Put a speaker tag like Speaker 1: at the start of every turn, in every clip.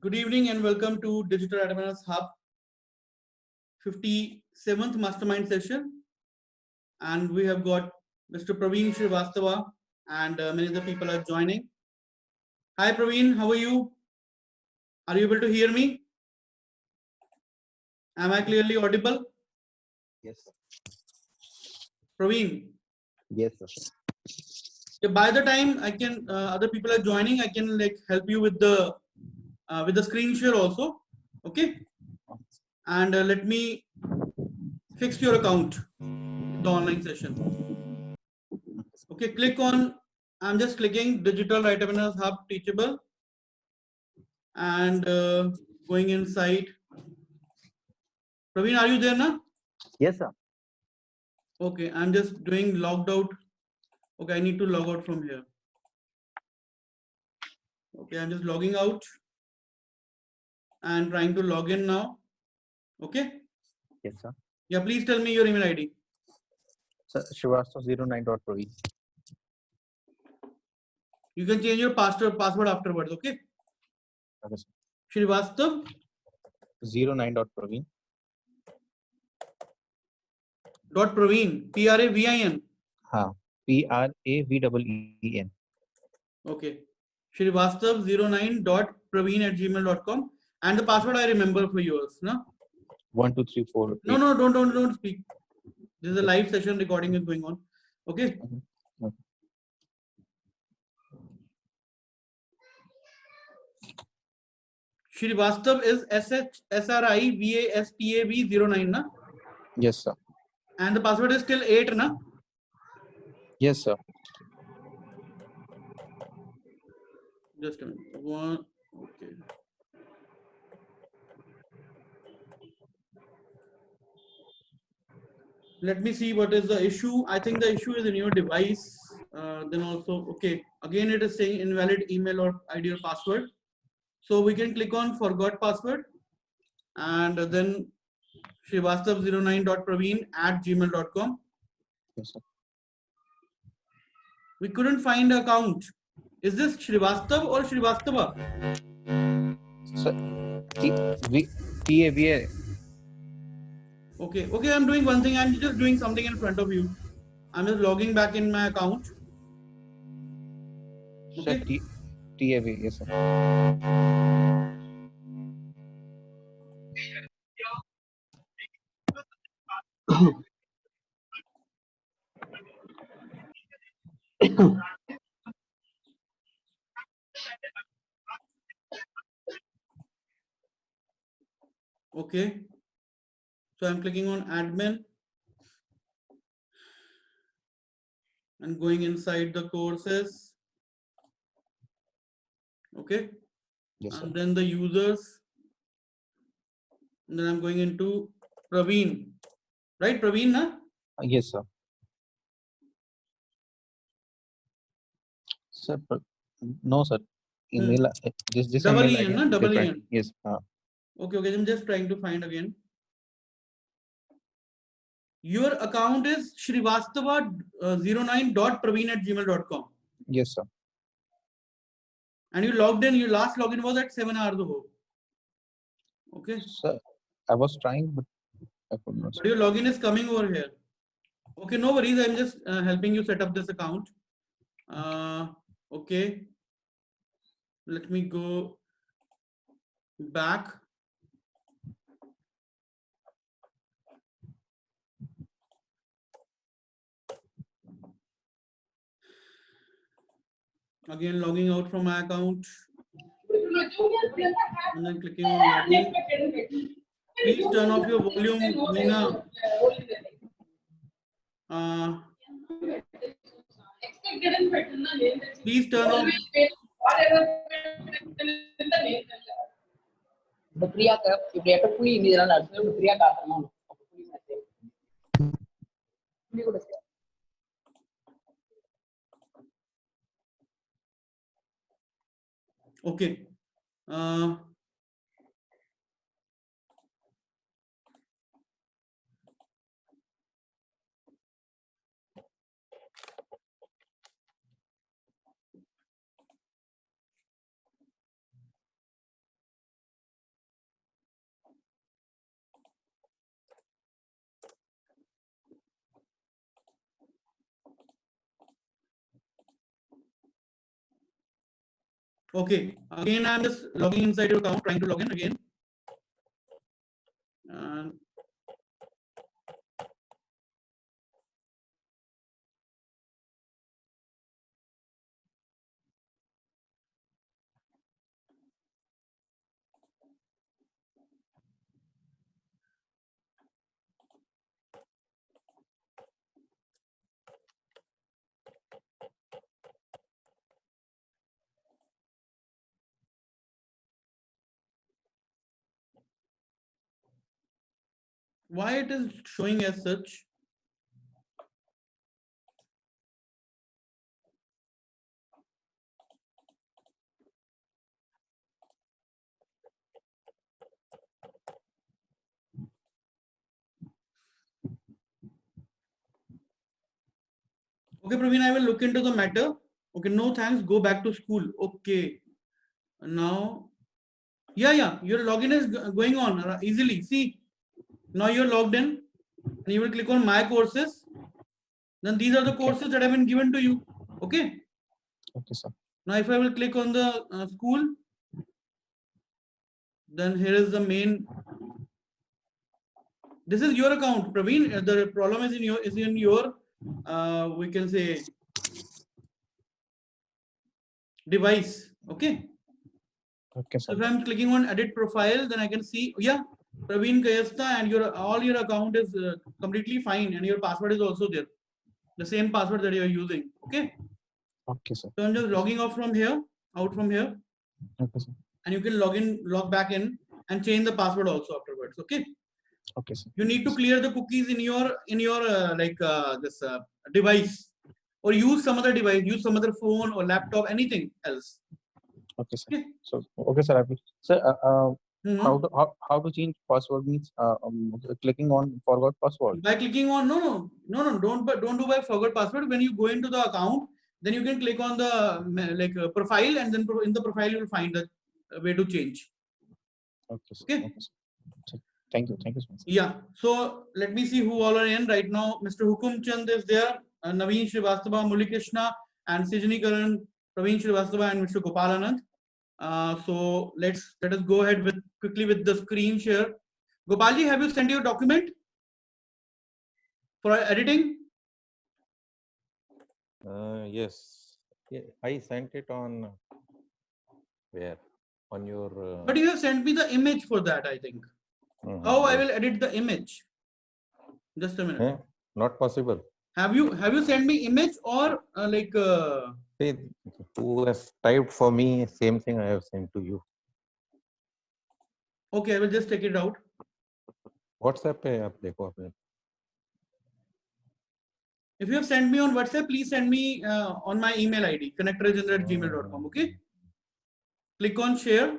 Speaker 1: Good evening and welcome to Digital Advantage Hub 57th Mastermind session. And we have got Mr. Praveen Srivastava and many other people are joining. Hi Praveen, how are you? Are you able to hear me? Am I clearly audible?
Speaker 2: Yes, sir.
Speaker 1: Praveen?
Speaker 2: Yes, sir.
Speaker 1: By the time I can, other people are joining, I can help you with the screen share also. Okay. And let me fix your account in the online session. Okay, click on, I'm just clicking Digital Right Awareness Hub Teachable and going inside. Praveen, are you there now?
Speaker 2: Yes, sir.
Speaker 1: Okay, I'm just doing logged out. Okay, I need to log out from here. Okay, I'm just logging out and trying to log in now. Okay.
Speaker 2: Yes, sir.
Speaker 1: Yeah, please tell me your email ID.
Speaker 2: Sir, Srivastava09.Praveen.
Speaker 1: You can change your password afterwards. Okay.
Speaker 2: Okay, sir.
Speaker 1: Srivastav
Speaker 2: 09.Praveen.
Speaker 1: .Praveen, Pravin.
Speaker 2: हाँ, Praveen.
Speaker 1: Okay. Srivastav09.praveen@gmail.com. And the password I remember for yours. No?
Speaker 2: 1 2 3 4
Speaker 1: No,
Speaker 2: 8.
Speaker 1: no, don't speak. This is a live session recording is going on. Okay.
Speaker 2: Okay.
Speaker 1: Srivastav is SRIVASTAV09, na?
Speaker 2: Yes, sir.
Speaker 1: And the password is still 8, na?
Speaker 2: Yes, sir.
Speaker 1: Just a minute. One. Okay. Let me see what is the issue. I think the issue is in your device. Then also, okay. Again, it is saying invalid email or ID or password. So we can click on forgot password and then Srivastav09.Praveen@gmail.com.
Speaker 2: Yes, sir.
Speaker 1: We couldn't find account. Is this Srivastav or Srivastava?
Speaker 2: Sir, TAVA.
Speaker 1: Okay, I'm doing one thing. I'm just doing something in front of you. I'm just logging back in my account.
Speaker 2: Sir,
Speaker 1: Okay.
Speaker 2: TAVA. Yes, sir.
Speaker 1: Okay. So I'm clicking on admin and going inside the courses. Okay.
Speaker 2: Yes, sir.
Speaker 1: And then the users. And then I'm going into Praveen. Right, Praveen, na?
Speaker 2: Yes, sir. Sir, no, sir. Email. This
Speaker 1: Double
Speaker 2: email
Speaker 1: EN,
Speaker 2: ID.
Speaker 1: na? Double EN.
Speaker 2: Yes.
Speaker 1: Okay. I'm just trying to find again. Your account is Srivastava09.Praveen@gmail.com.
Speaker 2: Yes, sir.
Speaker 1: And you logged in, your last login was at 7 hours ago. Okay.
Speaker 2: Sir, I was trying, but I could not.
Speaker 1: But your login is coming over here. Okay, no worries. I'm just helping you set up this account. Okay. Let me go back. Again, logging out from my account. And then clicking on login. Please turn off your volume, Meena. Please turn off. Okay. Okay, again I'm just logging inside your account, trying to log in again. Why it is showing as such? Okay, Praveen, I will look into the matter. Okay, no thanks, go back to school. Okay, now, yeah, your login is going on easily. See, now you're logged in and you will click on my courses. Then these are the
Speaker 2: Okay.
Speaker 1: courses that have been given to you. Okay.
Speaker 2: Okay, sir.
Speaker 1: Now, if I will click on the school, then here is the main. This is your account, Praveen. The problem is in your we can say device. Okay.
Speaker 2: Okay,
Speaker 1: So
Speaker 2: sir.
Speaker 1: if I'm clicking on edit profile, then I can see, yeah, Praveen Kayastha, and your all your account is completely fine, and your password is also there, the same password that you are using. Okay.
Speaker 2: Okay, sir.
Speaker 1: So I'm just
Speaker 2: Okay, sir.
Speaker 1: logging off from here, out from here,
Speaker 2: Okay, sir.
Speaker 1: and you can log back in, and change the password also afterwards. Okay.
Speaker 2: Okay, sir.
Speaker 1: You need to clear the cookies in your this device, or use some other device, use some other phone or laptop, anything else.
Speaker 2: Okay, sir.
Speaker 1: Okay.
Speaker 2: So, okay, sir. I will. Sir,
Speaker 1: Mhm.
Speaker 2: how to change password means clicking on forgot password.
Speaker 1: By clicking on no, don't do by forgot password. When you go into the account, then you can click on the profile, and then in the profile you will find the way to change.
Speaker 2: Okay, sir.
Speaker 1: Okay.
Speaker 2: Okay, sir. So, thank you so much.
Speaker 1: Yeah. So let me see who all are in right now. Mr. Hukum Chand is there, Naveen Srivastava, Muli Krishna, and Sijani Karan, Praveen Srivastava, and Mr. Gopalanand. So let us go ahead quickly with the screen share. Gopalji, have you sent your document for editing?
Speaker 3: Yes. Yeah, I sent it on where? On your.
Speaker 1: But you have sent me the image for that, I think. How I
Speaker 3: Yes.
Speaker 1: will edit the image? Just a minute.
Speaker 3: Not possible.
Speaker 1: Have you sent me image or
Speaker 3: See, who has typed for me, same thing I have sent to you.
Speaker 1: Okay, I will just take it out.
Speaker 3: WhatsApp पे आप देखो आपने.
Speaker 1: If you have sent me on WhatsApp, please send me on my email ID, connectrajendra@gmail.com. Okay. Click on share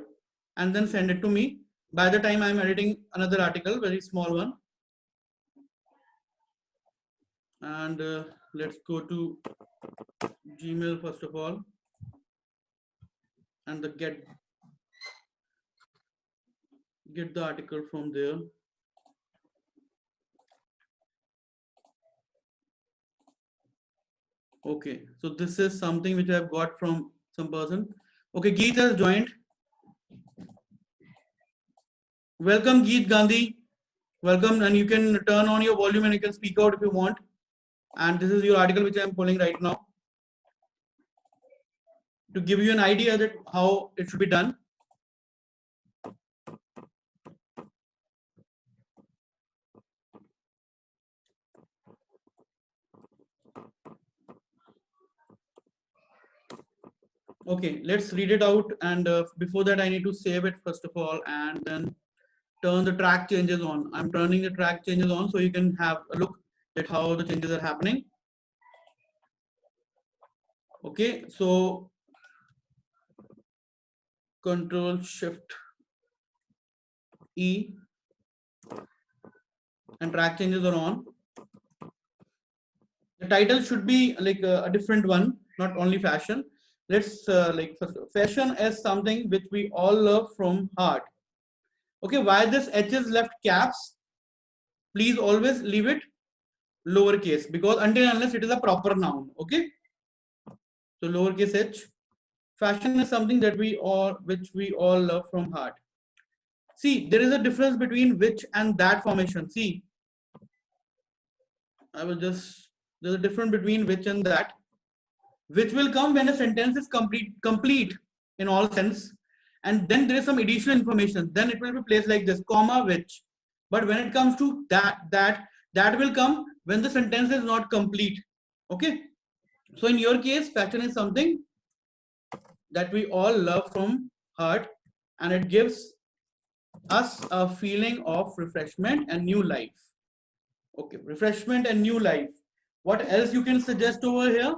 Speaker 1: and then send it to me. By the time I'm editing another article, very small one. And let's go to Gmail first of all. And get the article from there. Okay, so this is something which I've got from some person. Okay, Geet has joined. Welcome, Geet Gandhi. Welcome, and you can turn on your volume and you can speak out if you want. And this is your article which I'm pulling right now to give you an idea that how it should be done. Okay, let's read it out, and before that I need to save it first of all, and then turn the track changes on. I'm turning the track changes on so you can have a look at how the changes are happening. Okay, so Control Shift E and track changes are on. The title should be like a different one, not only fashion. Let's fashion as something which we all love from heart. Okay, why this H is left caps? Please always leave it lowercase, because until unless it is a proper noun. Okay, so lowercase h. fashion is something that which we all love from heart. See, there is a difference between which and that formation. See, there's a difference between which and that. Which will come when a sentence is complete in all sense, and then there is some additional information. Then it will be placed like this, comma, which. But when it comes to that will come when the sentence is not complete. Okay. So in your case, fashion is something that we all love from heart, and it gives us a feeling of refreshment and new life. Okay, refreshment and new life. What else you can suggest over here?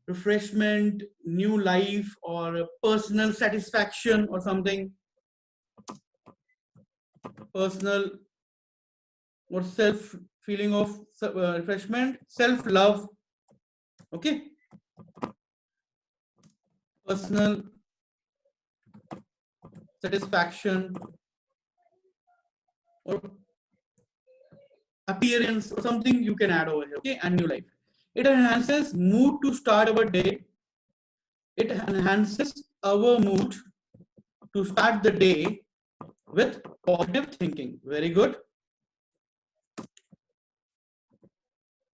Speaker 1: Refreshment, new life, or personal satisfaction, or something. Personal or self feeling of refreshment, self love. Okay. Personal satisfaction or appearance or something you can add over here. Okay, and new life. It enhances mood to start our day. It enhances our mood to start the day with positive thinking. Very good.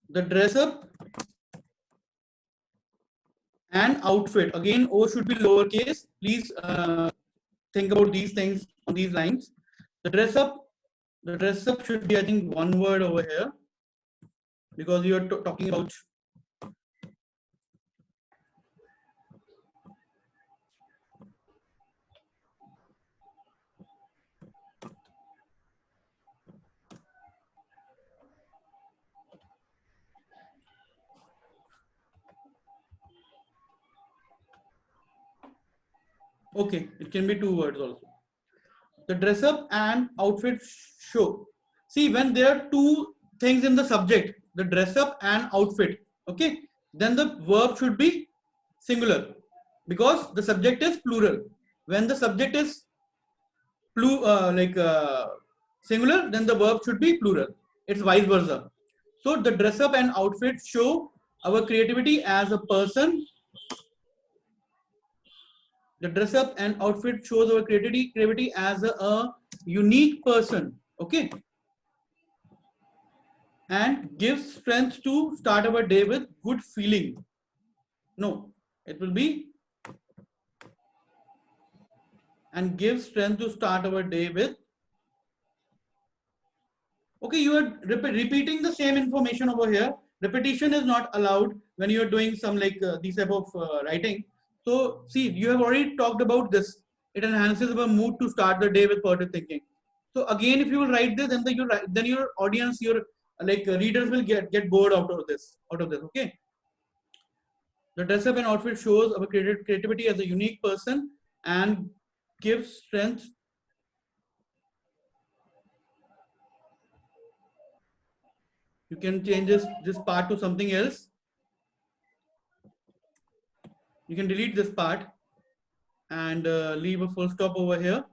Speaker 1: The dress up and outfit. Again, O should be lowercase. Please think about these things on these lines. The dress up should be, I think, one word over here, because you are talking about okay, it can be two words also. The dress up and outfit show. See, when there are two things in the subject, the dress up and outfit, okay, then the verb should be singular, because the subject is plural. When the subject is singular, then the verb should be plural. It's vice versa. So the dress up and outfit show our creativity as a person. The dress up and outfit shows our creativity as a unique person. Okay. And gives strength to start our day with good feeling. No, it will be and gives strength to start our day with. Okay, you are repeating the same information over here. Repetition is not allowed when you are doing some these type of writing. So see, you have already talked about this. It enhances our mood to start the day with positive thinking. So again, if you will write this, then your audience, your readers will get bored out of this. Okay. The dress up and outfit shows our creativity as a unique person and gives strength. You can change this part to something else. You can delete this part and leave a full stop over here.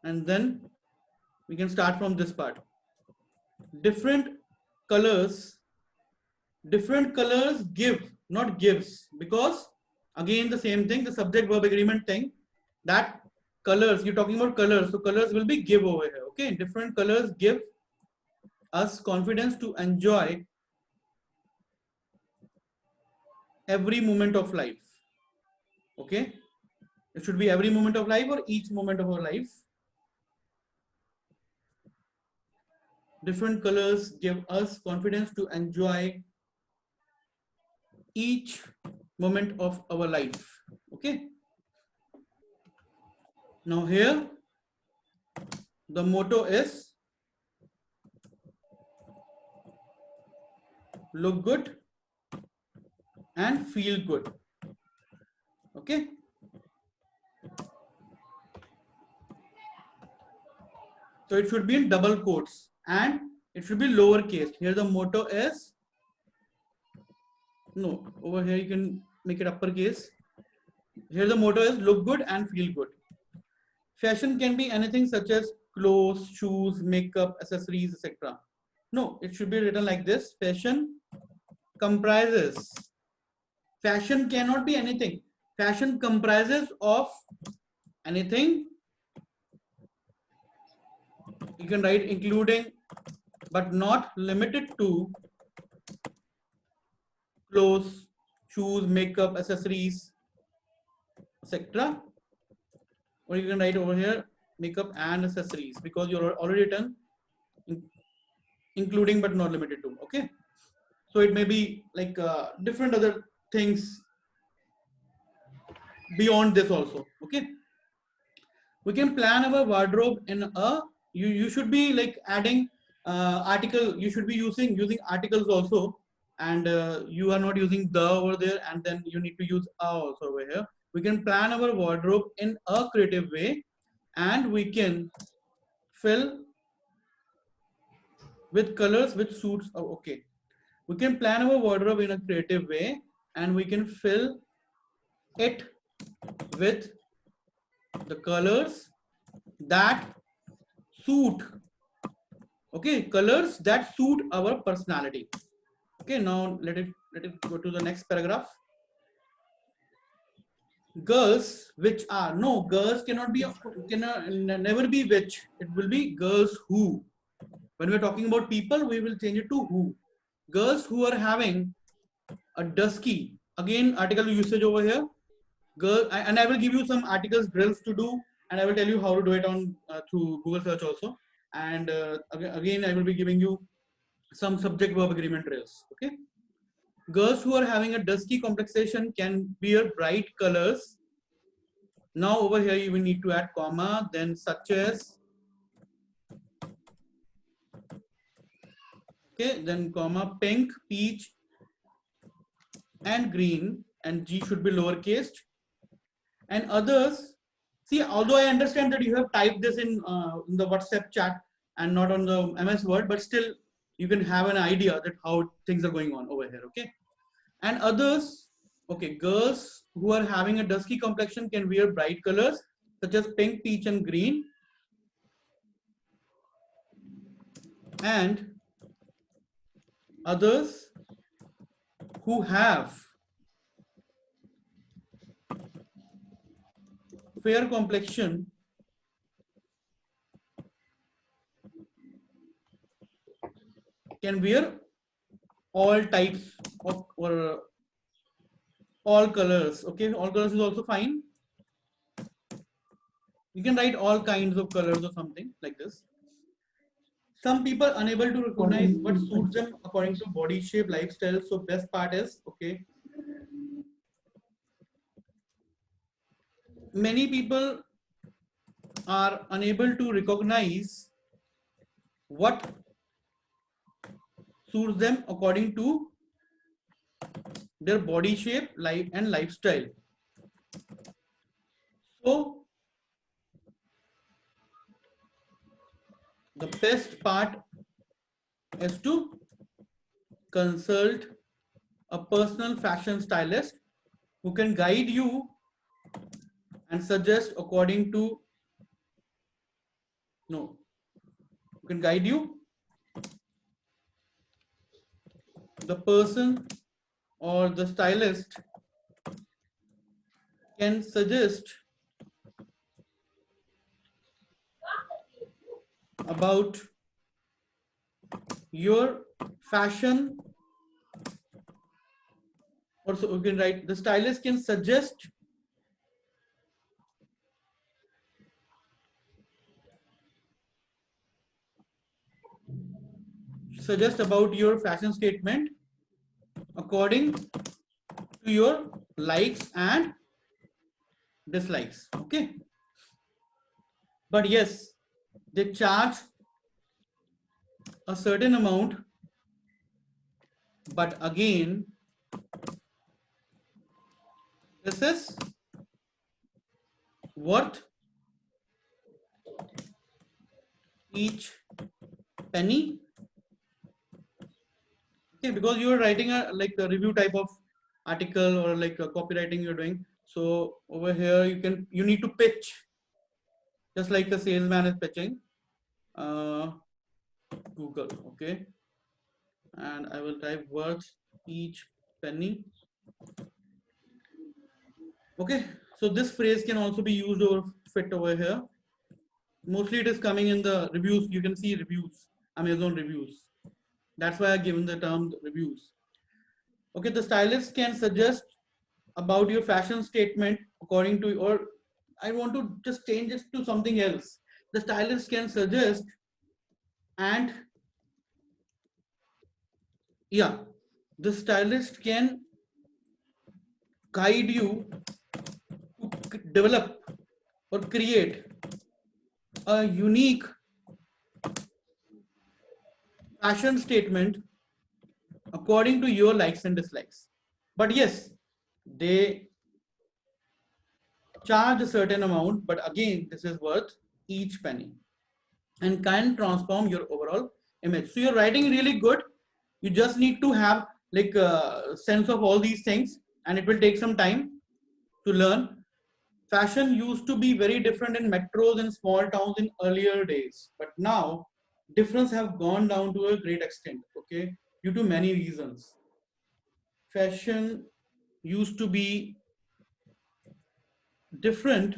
Speaker 1: And then we can start from this part. Different colors give, not gives, because again the same thing, the subject verb agreement thing, that colors, you're talking about colors, so colors will be give over here. Okay, different colors give us confidence to enjoy every moment of life. Okay, it should be every moment of life or each moment of our life. Different colors give us confidence to enjoy each moment of our life. Okay. Now here, the motto is look good and feel good. Okay. So it should be in double quotes and it should be lowercase. Here the motto is, no, over here you can make it uppercase. Here the motto is look good and feel good. Fashion can be anything such as clothes, shoes, makeup, accessories, etc. No, it should be written like this. Fashion comprises Fashion cannot be anything. Fashion comprises of anything. You can write including but not limited to clothes, shoes, makeup, accessories, etc. Or you can write over here makeup and accessories, because you're already done including but not limited to. Okay, so it may be like different other things beyond this also. Okay, we can plan our wardrobe in a, you should be like adding article, you should be using articles also, and you are not using the over there, and then you need to use a also over here. We can plan our wardrobe in a creative way, and we can fill with colors which suits. Oh, okay, we can plan our wardrobe in a creative way, and we can fill it with the colors that suit. Okay, colors that suit our personality. Okay, now let it go to the next paragraph. Girls which are, no, girls cannot be, cannot never be which, it will be girls who. When we're talking about people, we will change it to who. Girls who are having a dusky, again article usage over here. Girl, and I will give you some articles drills to do, and I will tell you how to do it on through Google search also. And again I will be giving you some subject verb agreement drills. Okay, girls who are having a dusky complexion can wear bright colors. Now over here you will need to add comma, then such as, okay, then comma, pink, peach and green, and G should be lowercase, and others. See, although I understand that you have typed this in the WhatsApp chat and not on the MS Word, but still you can have an idea that how things are going on over here. Okay, and others. Okay, girls who are having a dusky complexion can wear bright colors such as pink, peach and green, and others who have fair complexion can wear all types of, or all colors. Okay, all colors is also fine. You can write all kinds of colors or something like this. Some people unable to recognize what suits them according to body shape, lifestyle. So best part is, okay, many people are unable to recognize what suits them according to their body shape, life and lifestyle. So the best part is to consult a personal fashion stylist who can guide you and suggest according to, no, who can guide you, the person or the stylist can suggest about your fashion. Also you can write, the stylist can suggest about your fashion statement according to your likes and dislikes. Okay, but yes, they charge a certain amount, but again this is worth each penny. Okay, because you are writing a like a review type of article or like a copywriting you're doing. So over here you need to pitch just like a salesman is pitching. Google, okay, and I will type worth each penny. Okay, so this phrase can also be used over fit over here. Mostly it is coming in the reviews. You can see reviews, Amazon reviews. That's why I've given the term reviews. Okay, the stylist can suggest about your fashion statement according to, or I want to just change it to something else. The stylist can suggest and yeah, the stylist can guide you to develop or create a unique fashion statement according to your likes and dislikes. But yes, they charge a certain amount, but again, this is worth each penny and can transform your overall image. So you're writing really good. You just need to have like a sense of all these things, and it will take some time to learn. Fashion used to be very different in metros and small towns in earlier days, but now difference have gone down to a great extent, okay, due to many reasons. Fashion used to be different.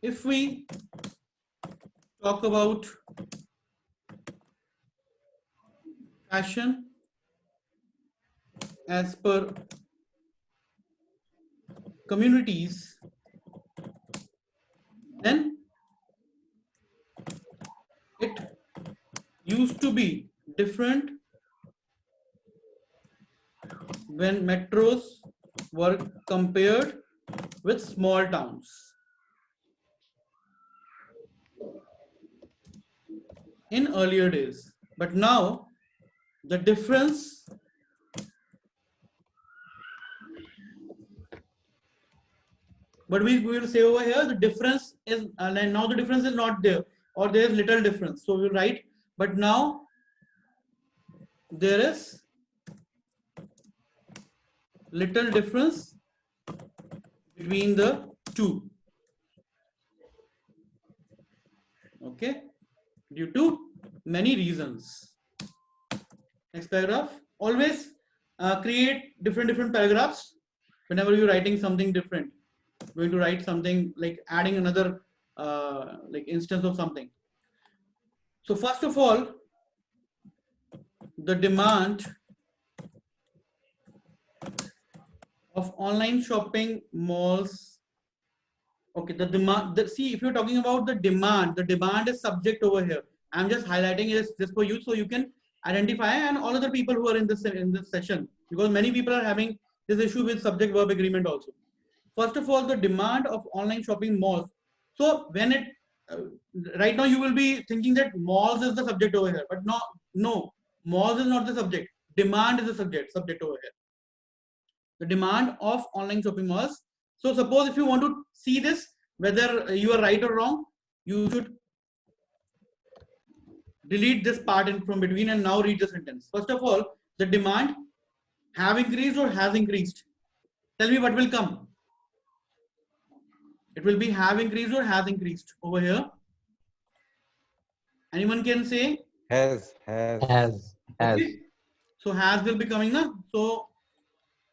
Speaker 1: If we talk about fashion as per communities, then it used to be different when metros were compared with small towns. In earlier days, but now the difference but we will say over here the difference is and now the difference is not there, or there is little difference, so we write but now there is little difference between the two, okay, due to many reasons. Next paragraph. Always create different paragraphs whenever you're writing something different. Going to write something like adding another like instance of something. So first of all, the demand of online shopping malls. Okay, the demand. See, if you're talking about the demand is subject over here. I'm just highlighting it just for you so you can identify, and all other people who are in this session, because many people are having this issue with subject verb agreement also. First of all, the demand of online shopping malls. So when it right now you will be thinking that malls is the subject over here, but no, malls is not the subject. Demand is the subject over here. The demand of online shopping malls. So suppose if you want to see this, whether you are right or wrong, you should delete this part in from between and now read the sentence. First of all, the demand have increased or has increased. Tell me what will come. It will be have increased or has increased over here. Anyone can say?
Speaker 3: Has.
Speaker 1: Okay. So has will be coming now. So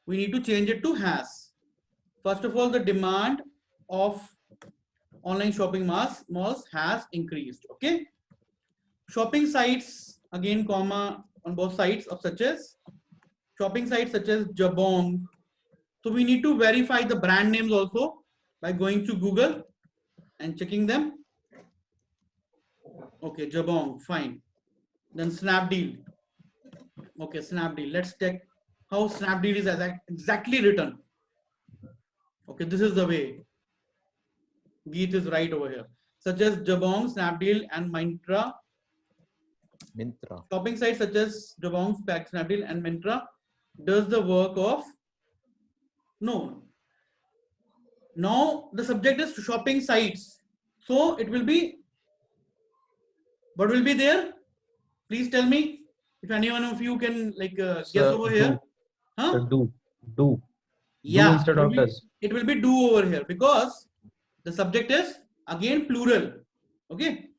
Speaker 1: we need to change it to has. First of all, the demand of online shopping malls has increased. Okay. Shopping sites, again, comma on both sides of such as shopping sites such as Jabong. So we need to verify the brand names also by going to Google and checking them. Okay, Jabong, fine. Then Snapdeal. Okay, Snapdeal. Let's check how Snapdeal is exactly written. Okay, this is the way. Geet is right over here. Such as Jabong, Snapdeal, and Myntra. Shopping sites such as Jabong, Snapdeal, and Myntra does the work of no. Now the subject is shopping sites. So it will be, what will be there? Please tell me if anyone of you can like guess over here. Huh?
Speaker 2: Do.
Speaker 1: Yeah,
Speaker 2: instead of does.
Speaker 1: It will be do over here because the subject is again plural. Okay.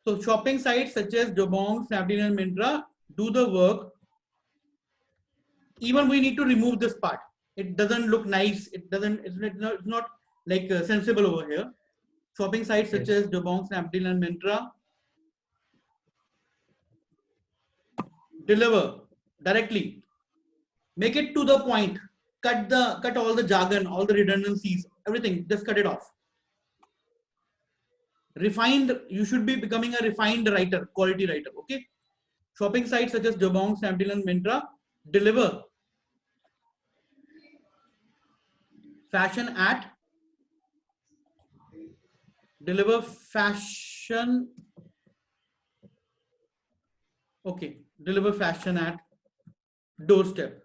Speaker 1: So shopping sites such as Jabong, Snapdeal, and Myntra do the work even we need to remove this part. It doesn't look nice. It's not like sensible over here. Shopping sites such as Jabong, Snapdeal, and Myntra deliver directly. Make it to the point. Cut all the jargon, all the redundancies, everything. Just cut it off. Refined. You should be becoming a refined writer, quality writer. Okay. Shopping sites such as Jabong, Snapdeal, and Myntra deliver fashion at deliver fashion at doorstep.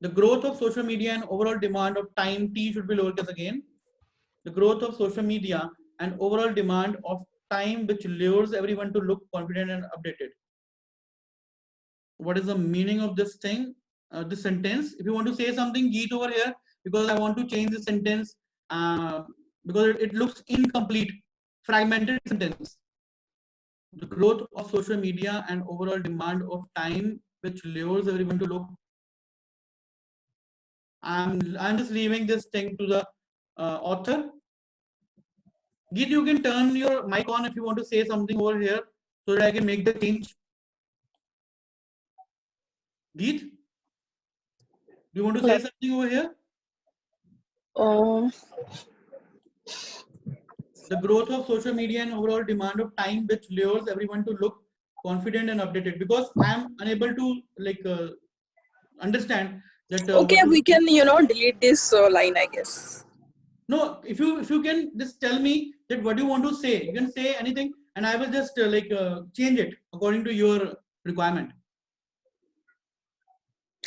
Speaker 1: The growth of social media and overall demand of time, T should be lowercase again. The growth of social media and overall demand of time which lures everyone to look confident and updated. What is the meaning of this thing, this sentence? If you want to say something, Geet over here, because I want to change the sentence because it looks incomplete, fragmented sentence. The growth of social media and overall demand of time which lures everyone to look. I'm just leaving this thing to the author. Geet, you can turn your mic on if you want to say something over here so that I can make the change. Geet, do you want to say something over here? The growth of social media and overall demand of time which lures everyone to look confident and updated, because I am unable to understand that.
Speaker 4: Okay, we can delete this line, I guess.
Speaker 1: No, if you can just tell me that what you want to say, you can say anything, and I will just change it according to your requirement.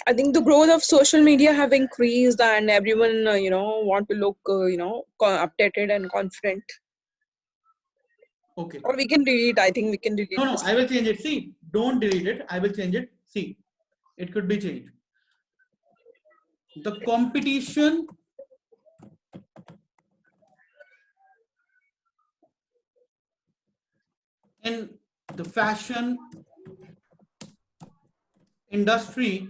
Speaker 4: I think the growth of social media have increased, and everyone want to look updated and confident.
Speaker 1: Okay.
Speaker 4: Or we can delete. I think we can delete.
Speaker 1: No, I will change it. See, don't delete it. I will change it. See, it could be changed. The competition in the fashion industry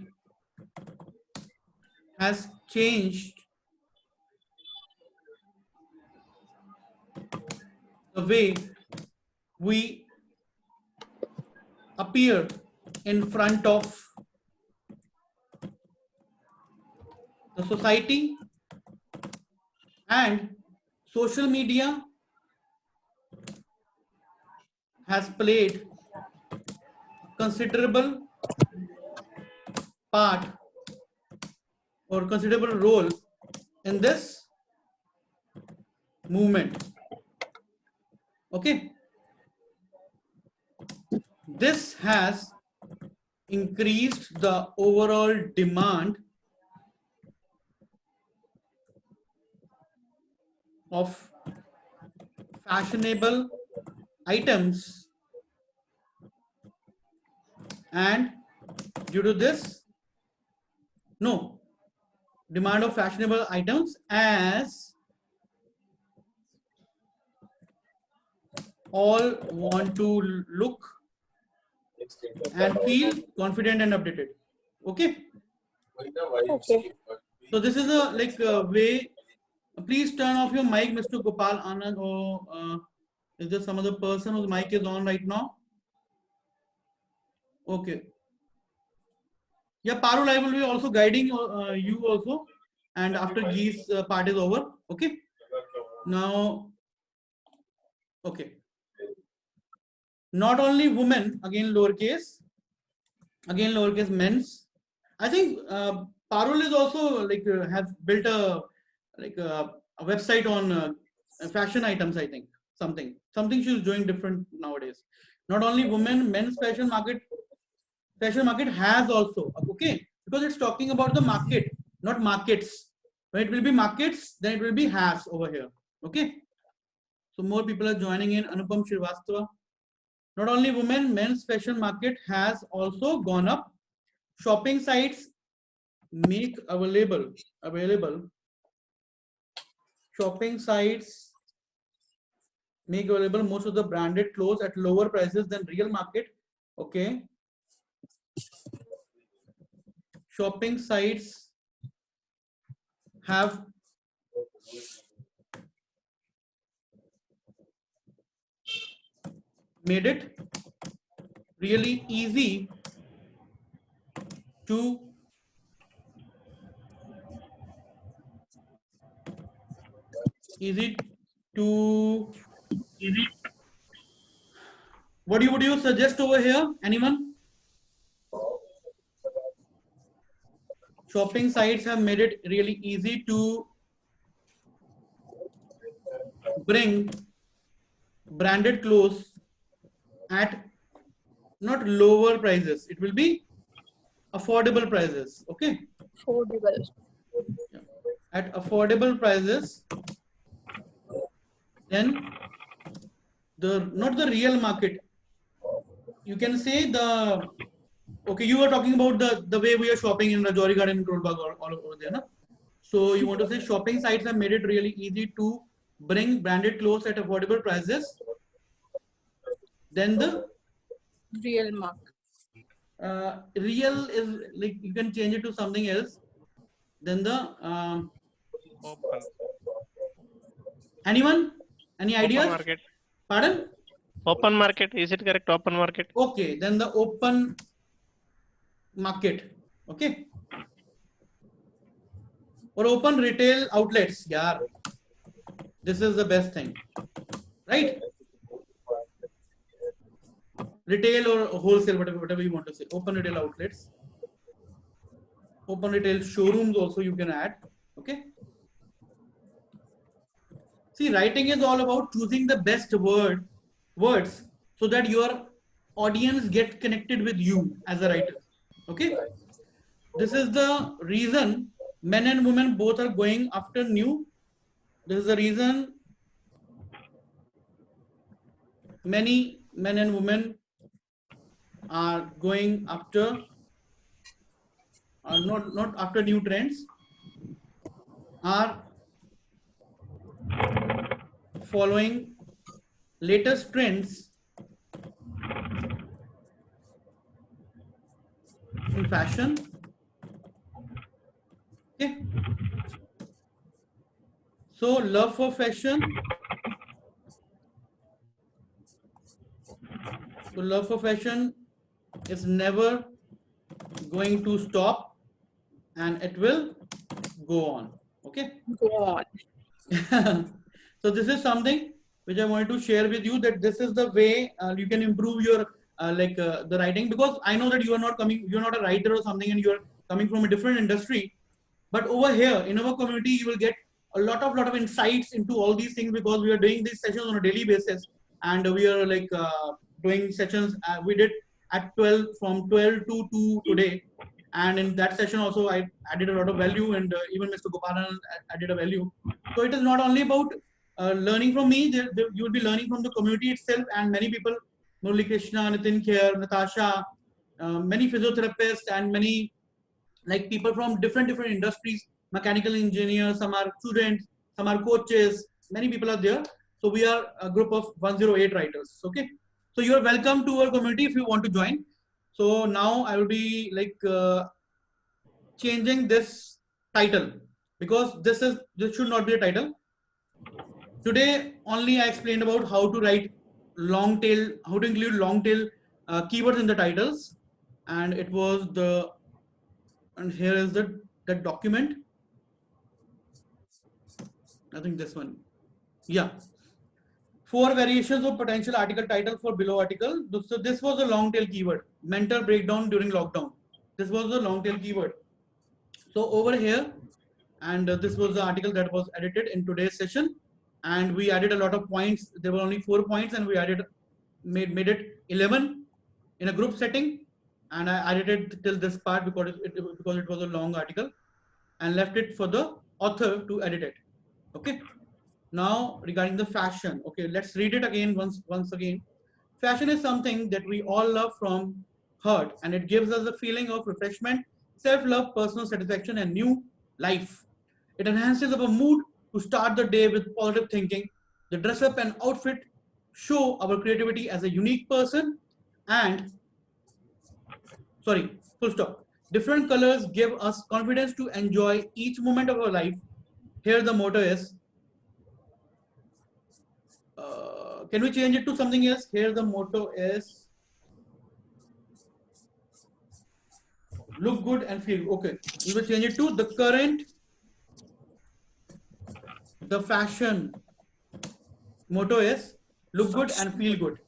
Speaker 1: has changed the way we appear in front of the society, and social media has played a considerable part or considerable role in this movement. Okay. This has increased the overall demand of fashionable items, and due to this, demand of fashionable items as all want to look and feel confident and updated. Okay.
Speaker 4: Okay.
Speaker 1: So this is a way. Please turn off your mic, Mr. Gopal Anand, or is there some other person whose mic is on right now? Okay. Yeah, Parul, I will be also guiding you also, and after Gee's part is over. Okay. Now, okay. Not only women, again lowercase men's. I think Parul is also have built a website on fashion items. I think something she's doing different nowadays. Not only women, men's fashion market has also, okay, because it's talking about the market, not markets. When it will be markets, then it will be has over here. Okay. So more people are joining in. Anupam Srivastava. Not only women, men's fashion market has also gone up. Shopping sites make available. Shopping sites make available most of the branded clothes at lower prices than real market. Okay. shopping sites have made it really easy to what would you suggest over here? Anyone? Shopping sites have made it really easy to bring branded clothes at not lower prices. It will be affordable prices. Okay.
Speaker 4: Affordable.
Speaker 1: At affordable prices, then not the real market. You can say okay, you were talking about the way we are shopping in Rajouri Garden and Trollbagh all over there, na? So you want to say shopping sites have made it really easy to bring branded clothes at affordable prices. Then the
Speaker 4: Real mark.
Speaker 1: real is like you can change it to something else. Then the
Speaker 5: Open.
Speaker 1: anyone? Any ideas?
Speaker 5: Open market.
Speaker 1: Pardon?
Speaker 5: Open market. Is it correct? Open market.
Speaker 1: Okay, then the open market. Okay. Or open retail outlets. Yeah. This is the best thing. Right? Retail or wholesale, whatever you want to say. Open retail outlets. Open retail showrooms also you can add. Okay. See, writing is all about choosing the best words so that your audience get connected with you as a writer. Okay. This is the reason men and women both are going after new. This is the reason many men and women are going after not after new trends, are following latest trends in fashion. Okay. So love for fashion. So love for fashion is never going to stop and it will go on. Okay.
Speaker 4: Go on.
Speaker 1: So this is something which I wanted to share with you, that this is the way you can improve your the writing, because I know that you're not a writer or something and you're coming from a different industry. But over here in our community, you will get a lot of insights into all these things, because we are doing these sessions on a daily basis, and we are doing sessions. We did at 12 from 12 to 2 today, and in that session also I added a lot of value, and even Mr. Gopalan added a value. So it is not only about learning from me. You will be learning from the community itself, and many people, Murli Krishna, Nitin Kher, Natasha, many physiotherapists, and many people from different industries, mechanical engineers, some are students, some are coaches, many people are there. So we are a group of 108 writers. Okay, so you are welcome to our community if you want to join. So now I will be changing this title, because this should not be a title. Today only I explained about how to write long tail, how to include long tail keywords in the titles, and it was and here is the document. I think this one. Yeah. 4 variations of potential article title for below article. So this was a long tail keyword. Mental breakdown during lockdown. This was the long tail keyword. So over here, and this was the article that was edited in today's session, and we added a lot of points. There were only 4 points, and we made it 11 in a group setting, and I added it till this part because it was a long article, and left it for the author to edit it. Okay. Now regarding the fashion, okay, let's read it again once again. Fashion is something that we all love from heart, and it gives us a feeling of refreshment, self-love, personal satisfaction, and new life. It enhances our mood to start the day with positive thinking. The dress up and outfit show our creativity as a unique person, and full stop. Different colors give us confidence to enjoy each moment of our life. Here the motto is, can we change it to something else? Here the motto is, look good and feel. Okay, we will change it to the fashion motto is, look good and feel good.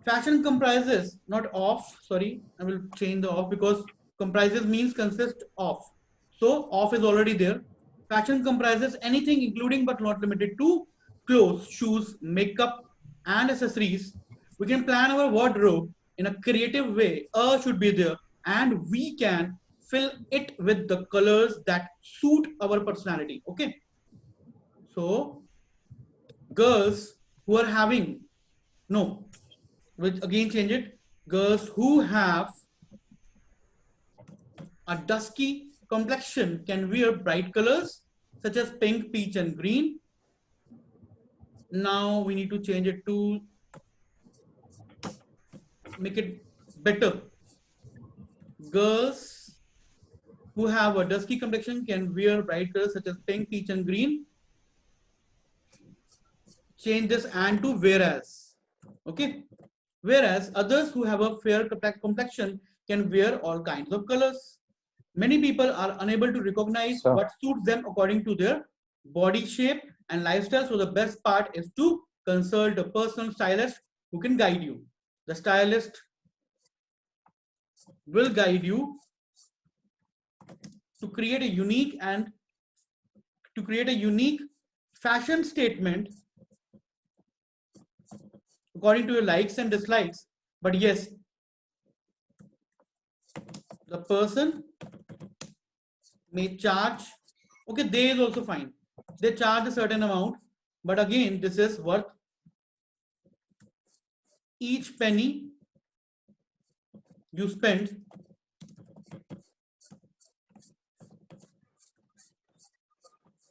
Speaker 1: Fashion comprises, not of, sorry, I will change the of because comprises means consist of. So of is already there. Fashion comprises anything including but not limited to clothes, shoes, makeup, and accessories. We can plan our wardrobe in a creative way. Should be there, and we can fill it with the colors that suit our personality. Okay. So girls who are having, no, which again change it, girls who have a dusky complexion can wear bright colors such as pink, peach, and green. Now we need to change it to make it better. Girls who have a dusky complexion can wear bright colors such as pink, peach, and green. Change this and to whereas. Okay. Whereas others who have a fair complexion can wear all kinds of colors. Many people are unable to recognize
Speaker 2: Sir.
Speaker 1: what suits them according to their body shape and lifestyle. So the best part is to consult a personal stylist who can guide you. The stylist will guide you to create a unique fashion statement according to your likes and dislikes. But yes, the person may charge, okay, they is also fine. They charge a certain amount, but again, this is worth each penny you spend.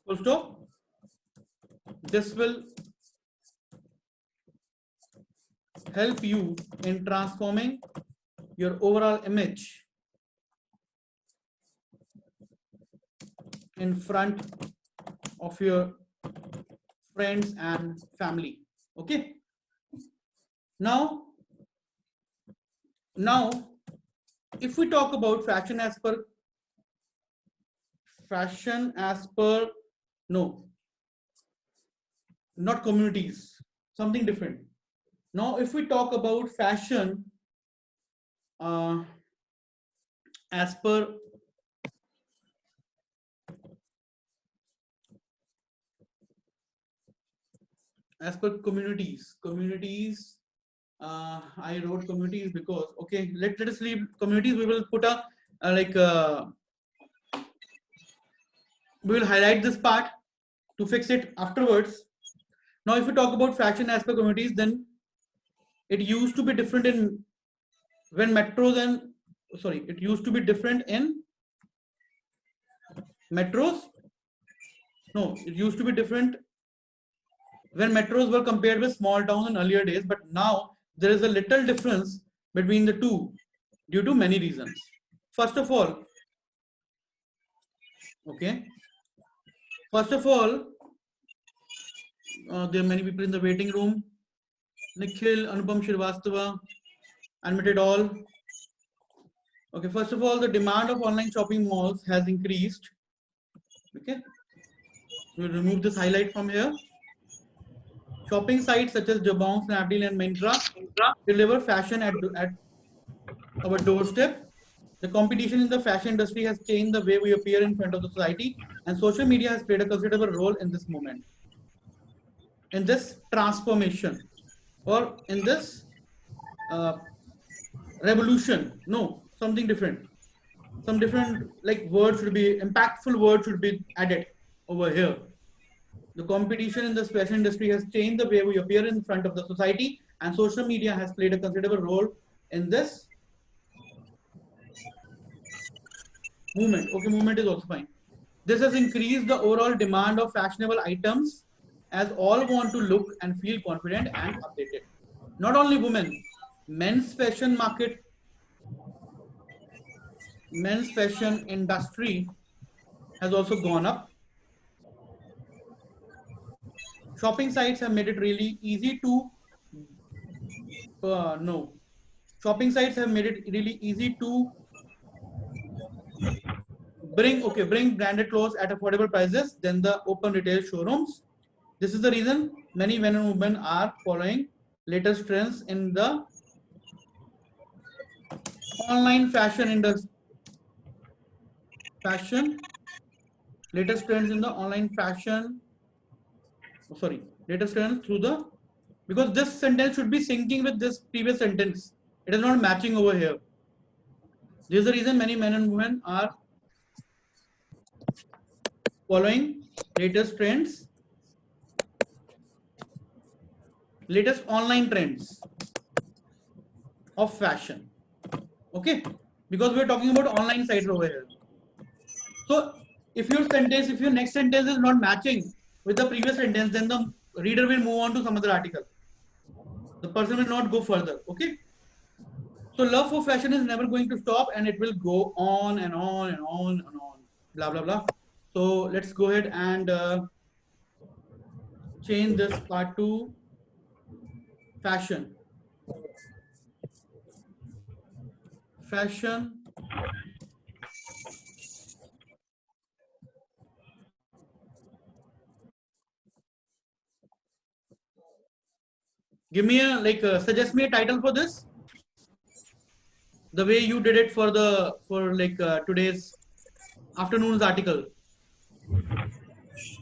Speaker 1: Full stop. This will help you in transforming your overall image in front of your friends and family. Okay. Now, if we talk about fashion as per, no, not communities, something different. Now, if we talk about fashion as per communities, I wrote communities because, okay, let us leave communities. We will put a we will highlight this part to fix it afterwards. Now, if we talk about fashion as per communities, then it used to be different in when metros and it used to be different in metros. No, it used to be different when metros were compared with small towns in earlier days, but now there is a little difference between the two due to many reasons. First of all, there are many people in the waiting room. Nikhil, Anupam Shrivastava, admitted all. Okay, first of all, the demand of online shopping malls has increased. Okay, we'll remove this highlight from here. Shopping sites such as Jabong, Snapdeal, and Myntra deliver fashion at our doorstep. The competition in the fashion industry has changed the way we appear in front of the society, and social media has played a considerable role in this moment, in this transformation, or in this revolution. No, something different. Some different words should be, impactful words should be added over here. The competition in the fashion industry has changed the way we appear in front of the society, and social media has played a considerable role in this movement. Okay, movement is also fine. This has increased the overall demand of fashionable items, as all want to look and feel confident and updated. Not only women, men's fashion market men's fashion industry has also gone up. Shopping sites have made it really easy to no. Shopping sites have made it really easy to bring branded clothes at affordable prices than the open retail showrooms. This is the reason many men and women are following latest trends in the online fashion industry. Latest trends in the online fashion. Oh, sorry, latest trends through the, because this sentence should be syncing with this previous sentence. It is not matching over here. This is the reason many men and women are following latest trends, latest online trends of fashion. Okay, because we're talking about online sites over here. So if your next sentence is not matching with the previous sentence, then the reader will move on to some other article. The person will not go further. Okay. So love for fashion is never going to stop, and it will go on and on and on and on. Blah blah blah. So let's go ahead and change this part to fashion. Fashion. Give me a suggest me a title for this. The way you did it for today's afternoon's article.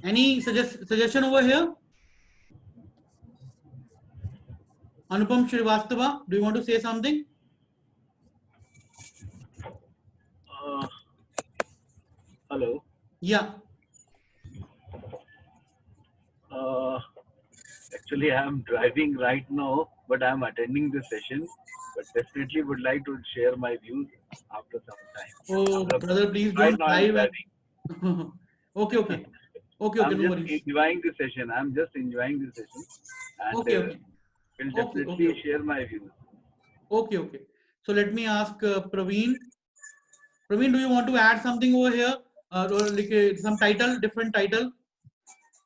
Speaker 1: Any suggestion over here? Anupam Srivastava, do you want to say something?
Speaker 6: Hello.
Speaker 1: Yeah.
Speaker 6: Actually, I'm driving right now, but I'm attending the session. But definitely would like to share my views after some time.
Speaker 1: Oh, brother, please
Speaker 6: Right
Speaker 1: don't
Speaker 6: now I'm
Speaker 1: drive.
Speaker 6: driving.
Speaker 1: Okay,
Speaker 6: I'm
Speaker 1: no
Speaker 6: just
Speaker 1: worries.
Speaker 6: enjoying the session. I'm just enjoying the session, and
Speaker 1: Okay.
Speaker 6: will definitely share my views.
Speaker 1: Okay. So let me ask Praveen. Praveen, do you want to add something over here, or some title, different title,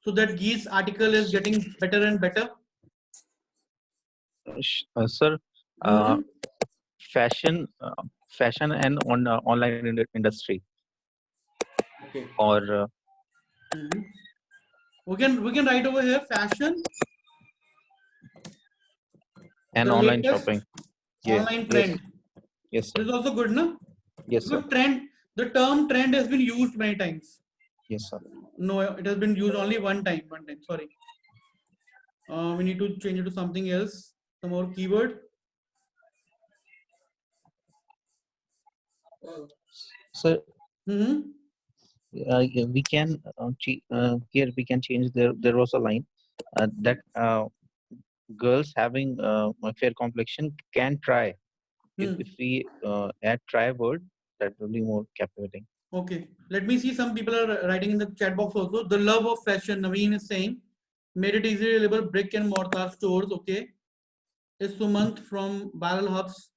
Speaker 1: so that Gee's article is getting better and better?
Speaker 2: Sir,
Speaker 1: Mhm.
Speaker 2: fashion, fashion and online industry,
Speaker 1: Okay.
Speaker 2: or
Speaker 1: Mhm. We can write over here fashion,
Speaker 2: and
Speaker 1: the
Speaker 2: online
Speaker 1: latest
Speaker 2: shopping. Yeah.
Speaker 1: online trend.
Speaker 2: Yes, sir.
Speaker 1: This is also good, no?
Speaker 2: Yes, sir.
Speaker 1: Because the term trend has been used many times.
Speaker 2: Yes, sir.
Speaker 1: No, it has been used only one time. Sorry. We need to change it to something else. Some more keyword.
Speaker 2: So
Speaker 1: Mm-hmm.
Speaker 2: yeah, we can here we can change. There was a line that girls having a fair complexion can try. If we add try word, that will be more captivating.
Speaker 1: Okay. Let me see. Some people are writing in the chat box also. The love of fashion, Naveen is saying, made it easily available brick and mortar stores. Okay. Is Sumant from Viral Hubs,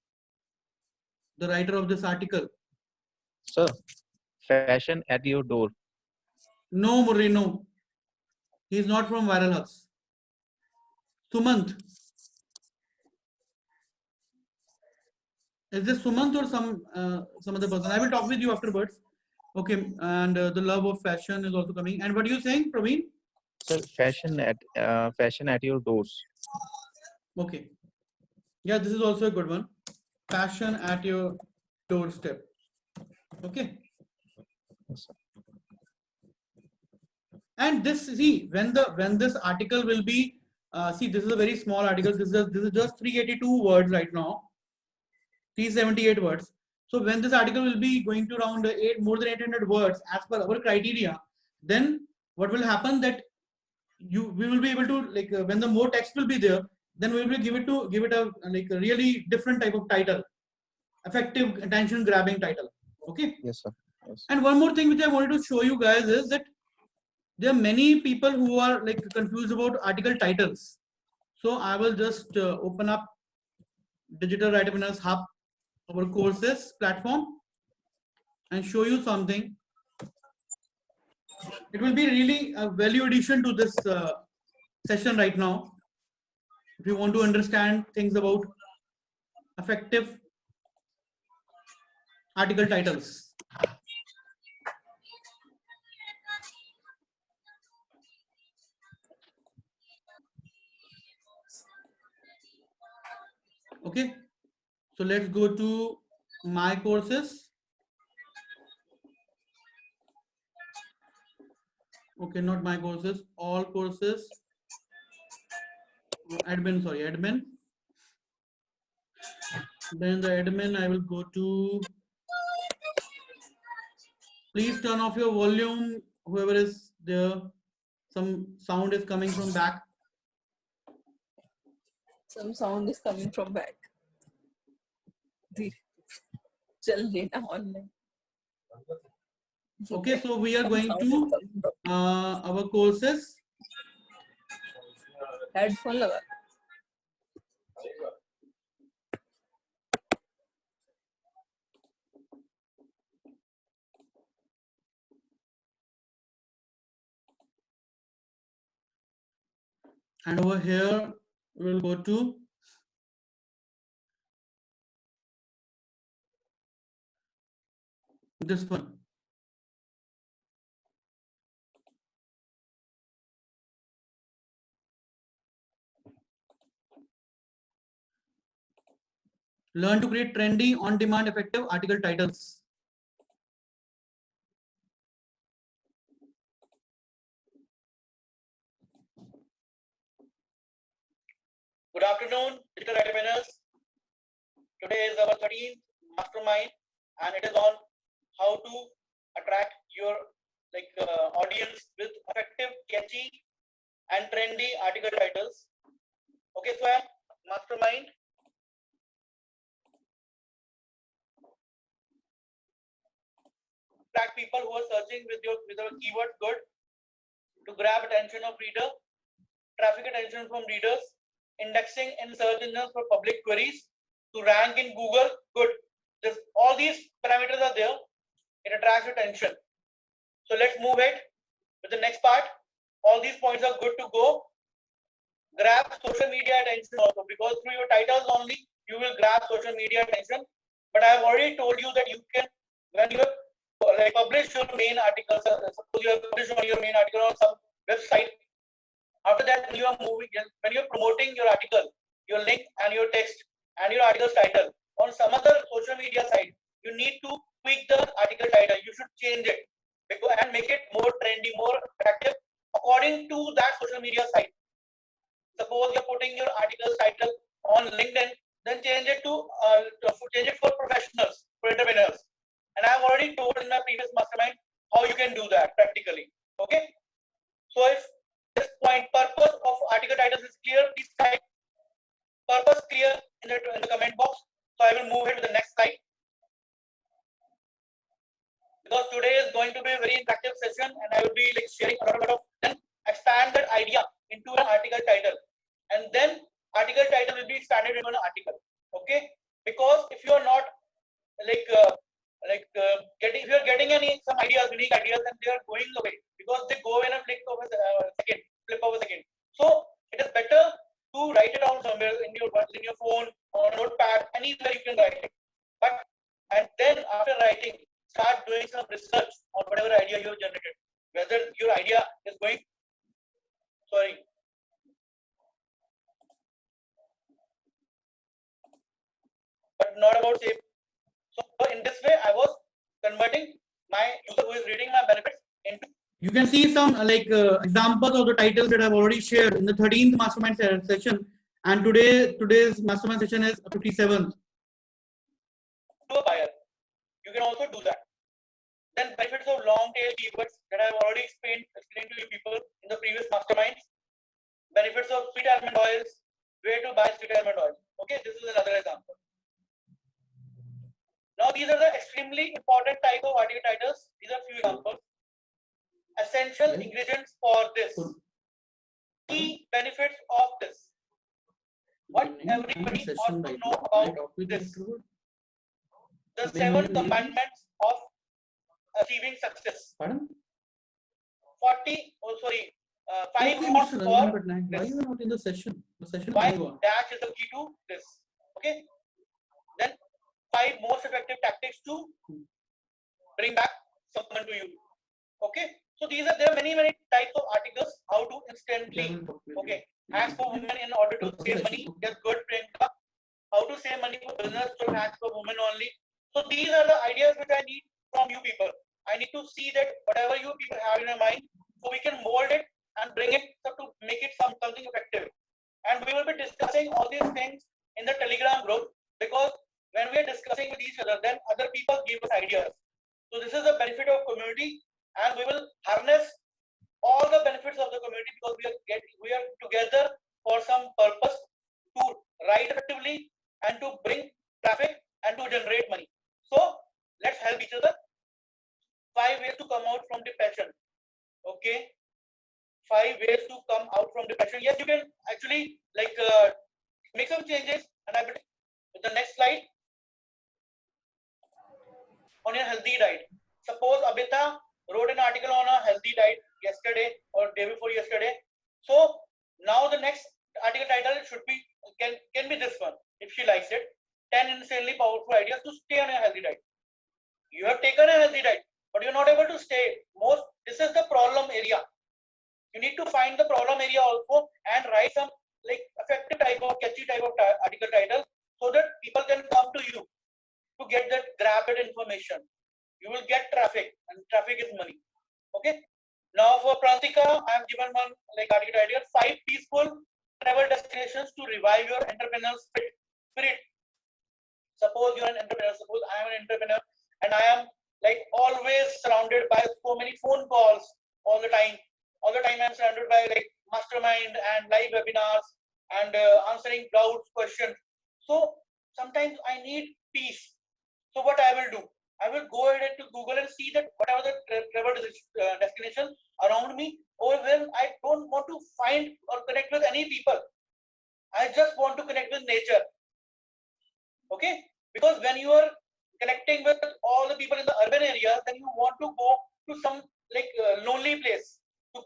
Speaker 1: the writer of this article?
Speaker 2: Sir, fashion at your door.
Speaker 1: No, Murray, no. He is not from Viral Hubs. Sumant. Is this Sumant or some other person? I will talk with you afterwards. Okay. And the love of fashion is also coming. And what are you saying, Praveen?
Speaker 2: Sir, fashion at your doors.
Speaker 1: Okay. Yeah, this is also a good one. Fashion at your doorstep. Okay.
Speaker 2: Yes, sir.
Speaker 1: And this, see, when this article will be, see, this is a very small article. This is just 382 words right now. 378 words. So when this article will be going to around more than 800 words as per our criteria, then what will happen that we will be able to when the more text will be there, then we will give it a really different type of title, effective attention grabbing title. Okay.
Speaker 2: Yes, sir. Yes.
Speaker 1: And one more thing which I wanted to show you guys is that there are many people who are confused about article titles. So I will just open up Digital Writer Winners Hub, our courses platform. and show you something. It will be really a value addition to this session right now. If you want to understand things about effective article titles. Okay, so let's go to my courses. Okay, not my courses, all courses. Admin, sorry, admin. Then the admin, I will go to. Please turn off your volume, whoever is there. Some sound is coming from back.
Speaker 4: Some sound is coming from back. चल लेना online.
Speaker 1: Okay, so we are
Speaker 4: Some
Speaker 1: going
Speaker 4: sound
Speaker 1: to
Speaker 4: is coming from-
Speaker 1: our courses.
Speaker 4: Headphone लगा.
Speaker 1: And over here, we'll go to this one. Learn to create trendy, on-demand, effective article titles. Good afternoon, digital entrepreneurs. Today is our 13th mastermind, and it is on how to attract your audience with effective, catchy, and trendy article titles. Okay, so I am mastermind. Attract people who are searching with your keyword good to grab attention of reader, traffic attention from readers, indexing in search engines for public queries, to rank in Google good. All these parameters are there. It attracts attention. So let's move ahead with the next part. All these points are good to go. Grab social media attention also, because through your titles only you will grab social media attention. But I have already told you that you can, when you publish your main article, suppose you have published on your main article on some website. After that, when you are promoting your article, your link and your text and your article's title on some other social media site, you need to tweak the article title. You should change it and make it more trendy, more attractive according to that social media site. Suppose you're putting your article's title on LinkedIn, then change it for professionals, for entrepreneurs. And I've already told in my previous mastermind how you can do that practically. Okay. So if this point, purpose of article titles is clear, please type purpose clear in the comment box. So I will move ahead to the next slide. Because today is going to be a very interactive session, and I will be sharing a lot of then expand that idea into an article title, and then article title will be expanded into an article. Okay, because if you are not if you are getting some ideas, unique ideas, and they are going away because they go in a flip of a second. So it is better to write it down somewhere in your phone or notepad, anywhere you can write it. And then after writing, start doing some research on whatever idea you have generated, whether your idea is going, but not about safe. So in this way, I was converting my user who is reading my benefits into. You can see some examples of the titles that I've already shared in the 13th mastermind session, and today's mastermind session is 57th. To a buyer, you can also do that. Then benefits of long tail keywords that I've already explained to you people in the previous masterminds. Benefits of sweet almond oils, where to buy sweet almond oil. Okay, this is another example. Now these are the extremely important type of article titles. These are few examples. Essential ingredients for this. Key benefits of this. What everybody ought to know about this. The 7 commandments of
Speaker 7: achieving success.
Speaker 1: Pardon?
Speaker 7: 5
Speaker 1: Okay,
Speaker 7: modes
Speaker 1: Mr.
Speaker 7: for
Speaker 1: Rajan Patnaik, why
Speaker 7: this.
Speaker 1: you are not in the session? The session is
Speaker 7: Why
Speaker 1: going on.
Speaker 7: dash is the key to this. Okay. Then 5 most effective tactics to bring back someone to you. Okay. So there are many types of articles how to instantly. Okay. Hacks for women in order to save money. Just good Priyanka. How to save money for business to hacks for women only. So these are the ideas which I need from you people. I need to see that whatever you people have in your mind, so we can mold it and bring it to make it something effective. And we will be discussing all these things in the Telegram group, because when we are discussing with each other, then other people give us ideas. So this is the benefit of community, and we will harness all the benefits of the community, because we are together for some purpose, to write effectively and to bring traffic and to generate money. So let's help each other. 5 ways to come out from depression. Okay. 5 ways to come out from depression. Yes, you can actually make some changes, and I will with the next slide on your healthy diet. Suppose Abita wrote an article on a healthy diet yesterday or day before yesterday. So now the next article title should be can be this one if she likes it. 10 insanely powerful ideas to stay on a healthy diet. You have taken a healthy diet, but you're not able to stay. This is the problem area. You need to find the problem area also and write some effective type of catchy type of article title, so that people can come to you to get that grab that information. You will get traffic, and traffic is money. Okay. Now for Prantika, I have given one article title: 5 peaceful travel destinations to revive your entrepreneurial spirit. Suppose you're an entrepreneur. Suppose I am an entrepreneur, and I am always surrounded by so many phone calls all the time. All the time I'm surrounded by mastermind and live webinars and answering doubts, questions. So sometimes I need peace. So what I will do, I will go ahead to Google and see that whatever the travel destination around me, or when I don't want to find or connect with any people, I just want to connect with nature. Okay, because when you are connecting with all the people in the urban areas, then you want to go to some lonely place to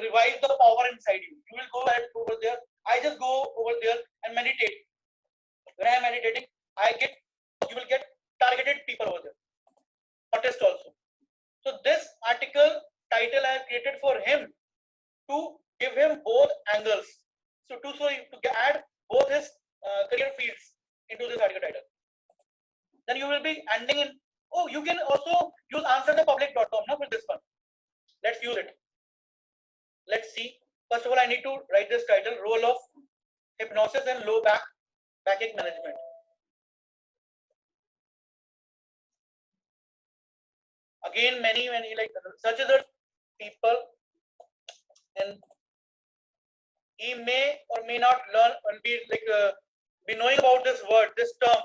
Speaker 7: revive the power inside you. You will go ahead over there. I just go over there and meditate. When I am meditating, you will get targeted people over there. Artist also. So this article title I have created for him to give him both angles. So to add both his career fields into this article title. Then you will be ending in. Oh, you can also use answerthepublic.com now for this one. Let's use it. Let's see. First of all, I need to write this title: Role of Hypnosis and Low Backache Management. Again, many such other people, and he may or may not learn and be knowing about this word, this term,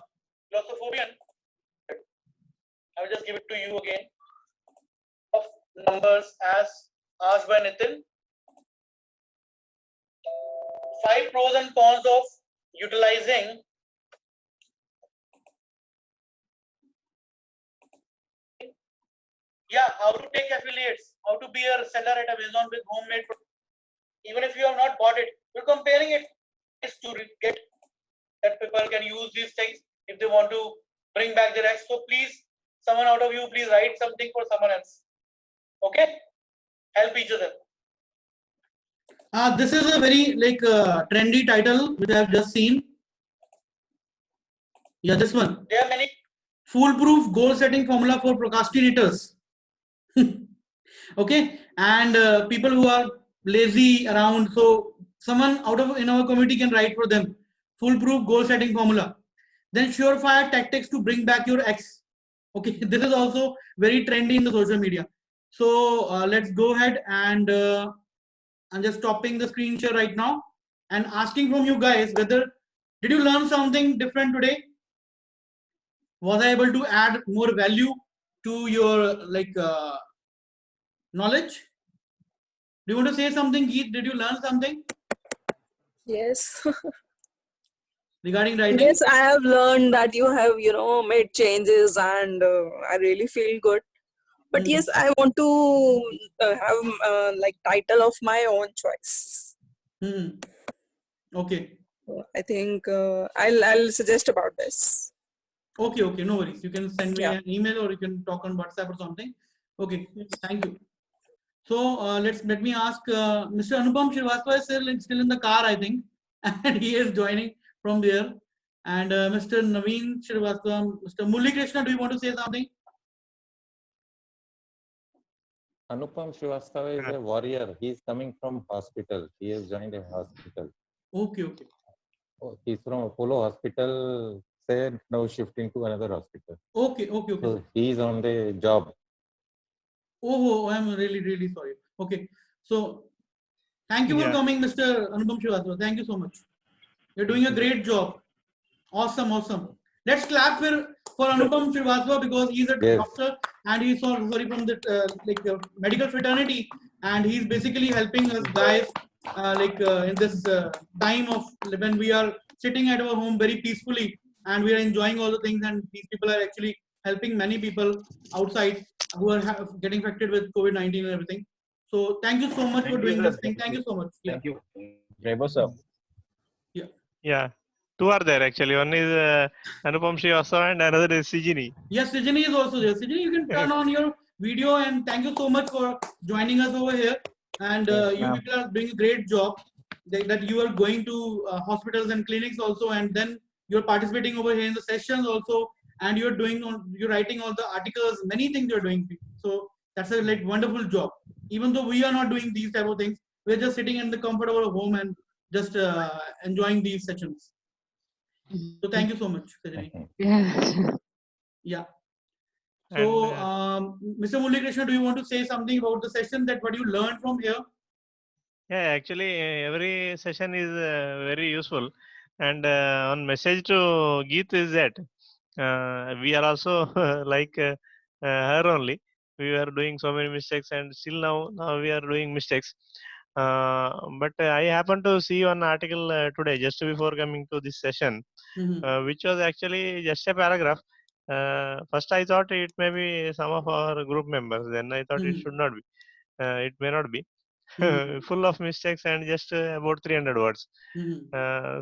Speaker 7: glossophobian. I will just give it to you again. Of numbers as asked by Nitin. 5 pros and cons of utilizing how to take affiliates, how to be a seller at Amazon with homemade. Even if you have not bought it, you're comparing it to get that people can use these things if they want to bring back their ex. So please, someone out of you, please write something for someone else. Okay, help each other.
Speaker 1: This is a very trendy title which I have just seen. Yeah, this one.
Speaker 7: There are many.
Speaker 1: Foolproof goal setting formula for procrastinators. Okay, and people who are lazy around, so someone in our community can write for them. Foolproof goal setting formula. Then surefire tactics to bring back your ex. Okay, this is also very trendy in the social media. So let's go ahead, and I'm just stopping the screen share right now and asking from you guys whether did you learn something different today? Was I able to add more value to your knowledge? Do you want to say something, Geet? Did you learn something?
Speaker 4: Yes.
Speaker 1: regarding writing?
Speaker 4: Yes, I have learned that you have, made changes, and I really feel good. But
Speaker 1: Hmm.
Speaker 4: yes, I want to have like title of my own choice.
Speaker 1: Hmm. Okay.
Speaker 4: I think I'll suggest about this.
Speaker 1: Okay. Okay. No worries. You can send me
Speaker 4: Yeah.
Speaker 1: an email or you can talk on WhatsApp or something. Okay. Thank you. So let me ask Mr. Anupam Srivastava is still in the car, I think, and he is joining from there. And Mr. Naveen Srivastava, Mr. Murali Krishna, do you want to say something?
Speaker 3: Anupam Srivastava is a warrior. He is coming from hospital. He has joined a hospital.
Speaker 1: Okay. Okay.
Speaker 3: Oh, he's from Apollo Hospital. Say now shifting to another hospital.
Speaker 1: Okay. Okay. Okay.
Speaker 3: So he is on the job.
Speaker 1: Oh, I'm really sorry. Okay. So thank you for
Speaker 5: Yeah.
Speaker 1: coming, Mr. Anupam Srivastava. Thank you so much. You're doing a great job. Awesome. Let's clap for Anupam Srivastava because he's a
Speaker 3: Yes.
Speaker 1: doctor and he's sorry from the medical fraternity, and he's basically helping us guys in this time of when we are sitting at our home very peacefully and we are enjoying all the things, and these people are actually helping many people outside who are getting affected with COVID-19 and everything. So thank you so much for
Speaker 6: Thank you,
Speaker 1: doing
Speaker 6: sir.
Speaker 1: this thing. Thank you so much. Yeah.
Speaker 6: Thank you.
Speaker 3: Bravo, sir.
Speaker 5: Yeah. Two are there actually. One is Anupam Srivastava and another is Sijini.
Speaker 1: Yes, Sijini is also there. Sijini, you can turn on your video, and thank you so much for joining us over here. And you
Speaker 2: ma'am.
Speaker 1: people are doing a great job that you are going to hospitals and clinics also, and then you're participating over here in the sessions also, and you're writing all the articles, many things you're doing. So that's a wonderful job. Even though we are not doing these type of things, we're just sitting in the comfort of our home and just enjoying these sessions. So thank you so much, Sijini. Yeah. So, Mr. Murali Krishna, do you want to say something about the session, that what you learned from here?
Speaker 5: Yeah, actually, every session is very useful. And on message to Geet is that we are also like her only. We are doing so many mistakes, and still now we are doing mistakes. But I happened to see one article today, just before coming to this session, which was actually just a paragraph. First, I thought it may be some of our group members. Then I thought it should not be. It may not be. Full of mistakes and just about 300 words.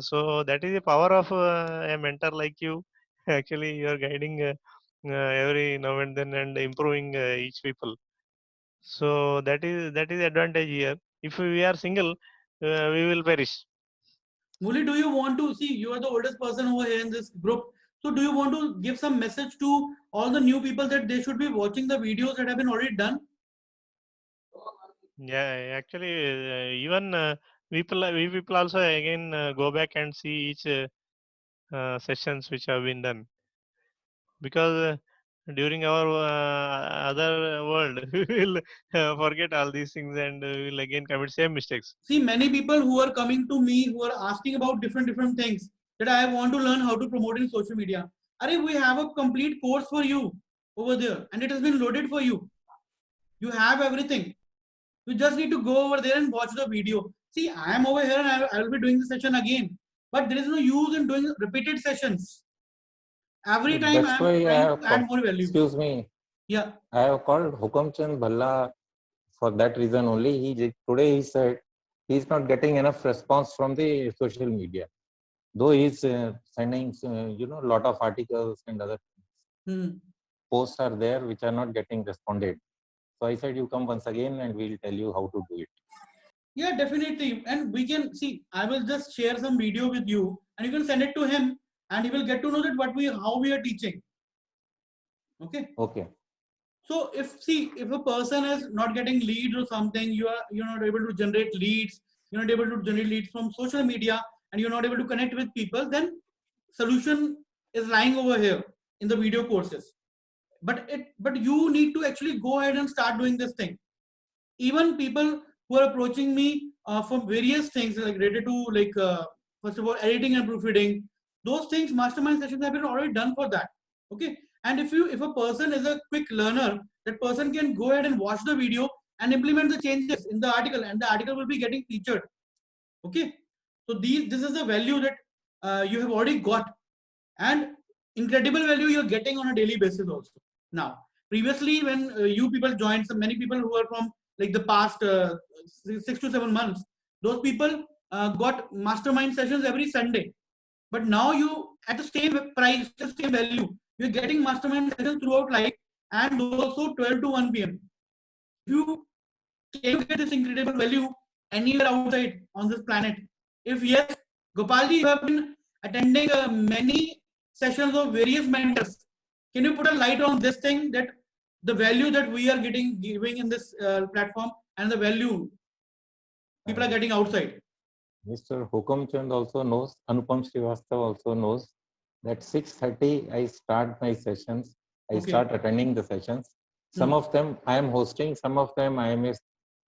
Speaker 5: So that is the power of a mentor like you. Actually, you are guiding every now and then and improving each people. So that is advantage here. If we are single, we will perish.
Speaker 1: Muli, do you want to see, you are the oldest person over here in this group. So do you want to give some message to all the new people that they should be watching the videos that have been already done?
Speaker 5: Yeah, actually, even we people also again go back and see each sessions which have been done, because during our other world we will forget all these things and we will again commit same mistakes.
Speaker 1: See, many people who are coming to me who are asking about different things that I want to learn how to promote in social media. Are we have a complete course for you over there, and it has been loaded for you. You have everything. You just need to go over there and watch the video. See, I am over here and I will be doing the session again. But there is no use in doing repeated sessions. Every time I
Speaker 3: That's
Speaker 1: am
Speaker 3: why I
Speaker 1: trying
Speaker 3: have
Speaker 1: to add more value.
Speaker 3: excuse me.
Speaker 1: Yeah.
Speaker 3: I have called Hukamchand Bhalla for that reason only. Today he said he's not getting enough response from the social media, though he's sending a lot of articles and other posts are there which are not getting responded. So I said you come once again and we'll tell you how to do it.
Speaker 1: Yeah, definitely. And we can see, I will just share some video with you and you can send it to him and he will get to know that how we are teaching. Okay.
Speaker 3: Okay.
Speaker 1: So if a person is not getting leads or something, you're not able to generate leads, you're not able to generate leads from social media, and you're not able to connect with people, then solution is lying over here in the video courses. But you need to actually go ahead and start doing this thing. Even people who are approaching me for various things related to first of all editing and proofreading, those things mastermind sessions have been already done for that. Okay. And if a person is a quick learner, that person can go ahead and watch the video and implement the changes in the article, and the article will be getting featured. Okay. So this is the value that you have already got, and incredible value you're getting on a daily basis also. Now, previously when you people joined, so many people who are from like the past 6 to 7 months, those people got mastermind sessions every Sunday. But now you, at the same price, the same value, you're getting mastermind sessions throughout life, and those also 12 to 1 p.m. You can you get this incredible value anywhere outside on this planet? If yes, Gopalji, you have been attending many sessions of various mentors. Can you put a light on this thing, that the value that we are giving in this platform and the value people are getting outside?
Speaker 3: Mr. Hukum Chand also knows, Anupam Srivastav also knows that 6:30 I start my sessions. I
Speaker 1: Okay.
Speaker 3: start attending the sessions. Some
Speaker 1: Hmm.
Speaker 3: of them I am hosting, some of them I am a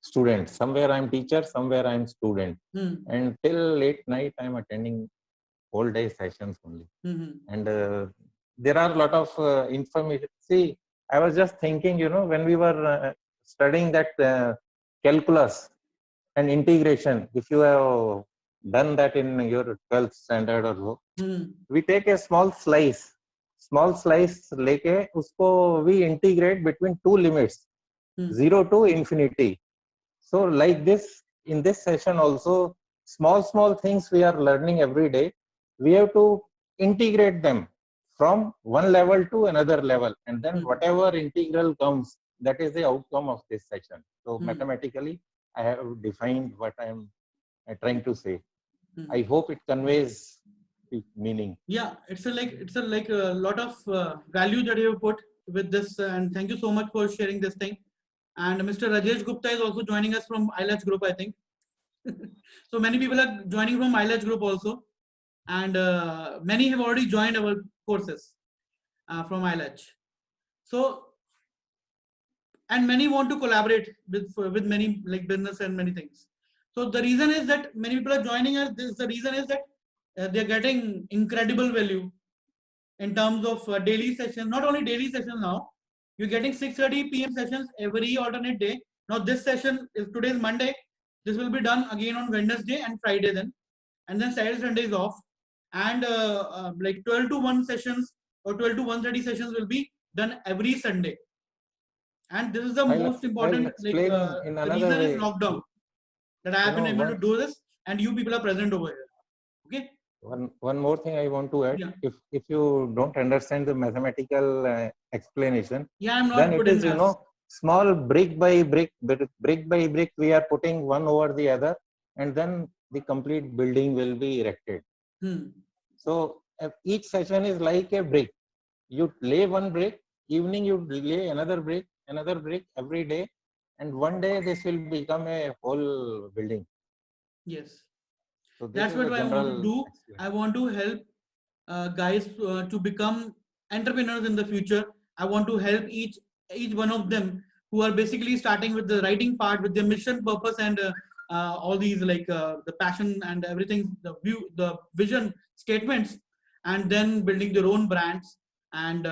Speaker 3: student. Somewhere I am teacher, somewhere I am student.
Speaker 1: Hmm.
Speaker 3: And till late night I am attending whole day sessions only.
Speaker 1: Hmm.
Speaker 3: And there are a lot of information. See, I was just thinking, when we were studying that calculus and integration, if you have done that in your 12th standard or so,
Speaker 1: Hmm.
Speaker 3: we take a small slice लेके उसको we integrate between two limits, 0 to infinity. So like this, in this session also, small things we are learning every day. We have to integrate them from one level to another level, and then whatever integral comes, that is the outcome of this session. So mathematically, I have defined what I am trying to say. I hope it conveys the meaning.
Speaker 1: Yeah, it's a lot of value that you have put with this, and thank you so much for sharing this thing. And Mr. Rajesh Gupta is also joining us from iLatch Group, I think. So many people are joining from iLatch Group also, and many have already joined our courses from iLatch. So, and many want to collaborate with many like business and many things. So the reason is that many people are joining us. The reason is that they're getting incredible value in terms of daily sessions. Not only daily sessions now, you're getting 6:30 p.m. sessions every alternate day. Now this session is today's Monday. This will be done again on Wednesday and Friday then, and then Saturday Sunday is off. And like 12 to 1 sessions or 12 to 1:30 sessions will be done every Sunday. And this is the most important. Like
Speaker 3: in
Speaker 1: the
Speaker 3: another
Speaker 1: reason is
Speaker 3: way.
Speaker 1: lockdown that I have been able to do this, and you people are present over here. Okay.
Speaker 3: One more thing I want to add.
Speaker 1: Yeah.
Speaker 3: If you don't understand the mathematical explanation,
Speaker 1: Yeah, I'm not
Speaker 3: then
Speaker 1: good
Speaker 3: it
Speaker 1: in
Speaker 3: is
Speaker 1: maths.
Speaker 3: small brick by brick we are putting one over the other, and then the complete building will be erected. So each session is like a brick. You lay one brick, evening you lay another brick every day, and one day this will become a whole building.
Speaker 1: Yes.
Speaker 3: So this
Speaker 1: That's
Speaker 3: is
Speaker 1: what
Speaker 3: the
Speaker 1: I want to
Speaker 3: general
Speaker 1: do. I want to help guys to become entrepreneurs in the future. I want to help each one of them who are basically starting with the writing part, with their mission, purpose, and all these like the passion and everything, the vision statements, and then building their own brands. And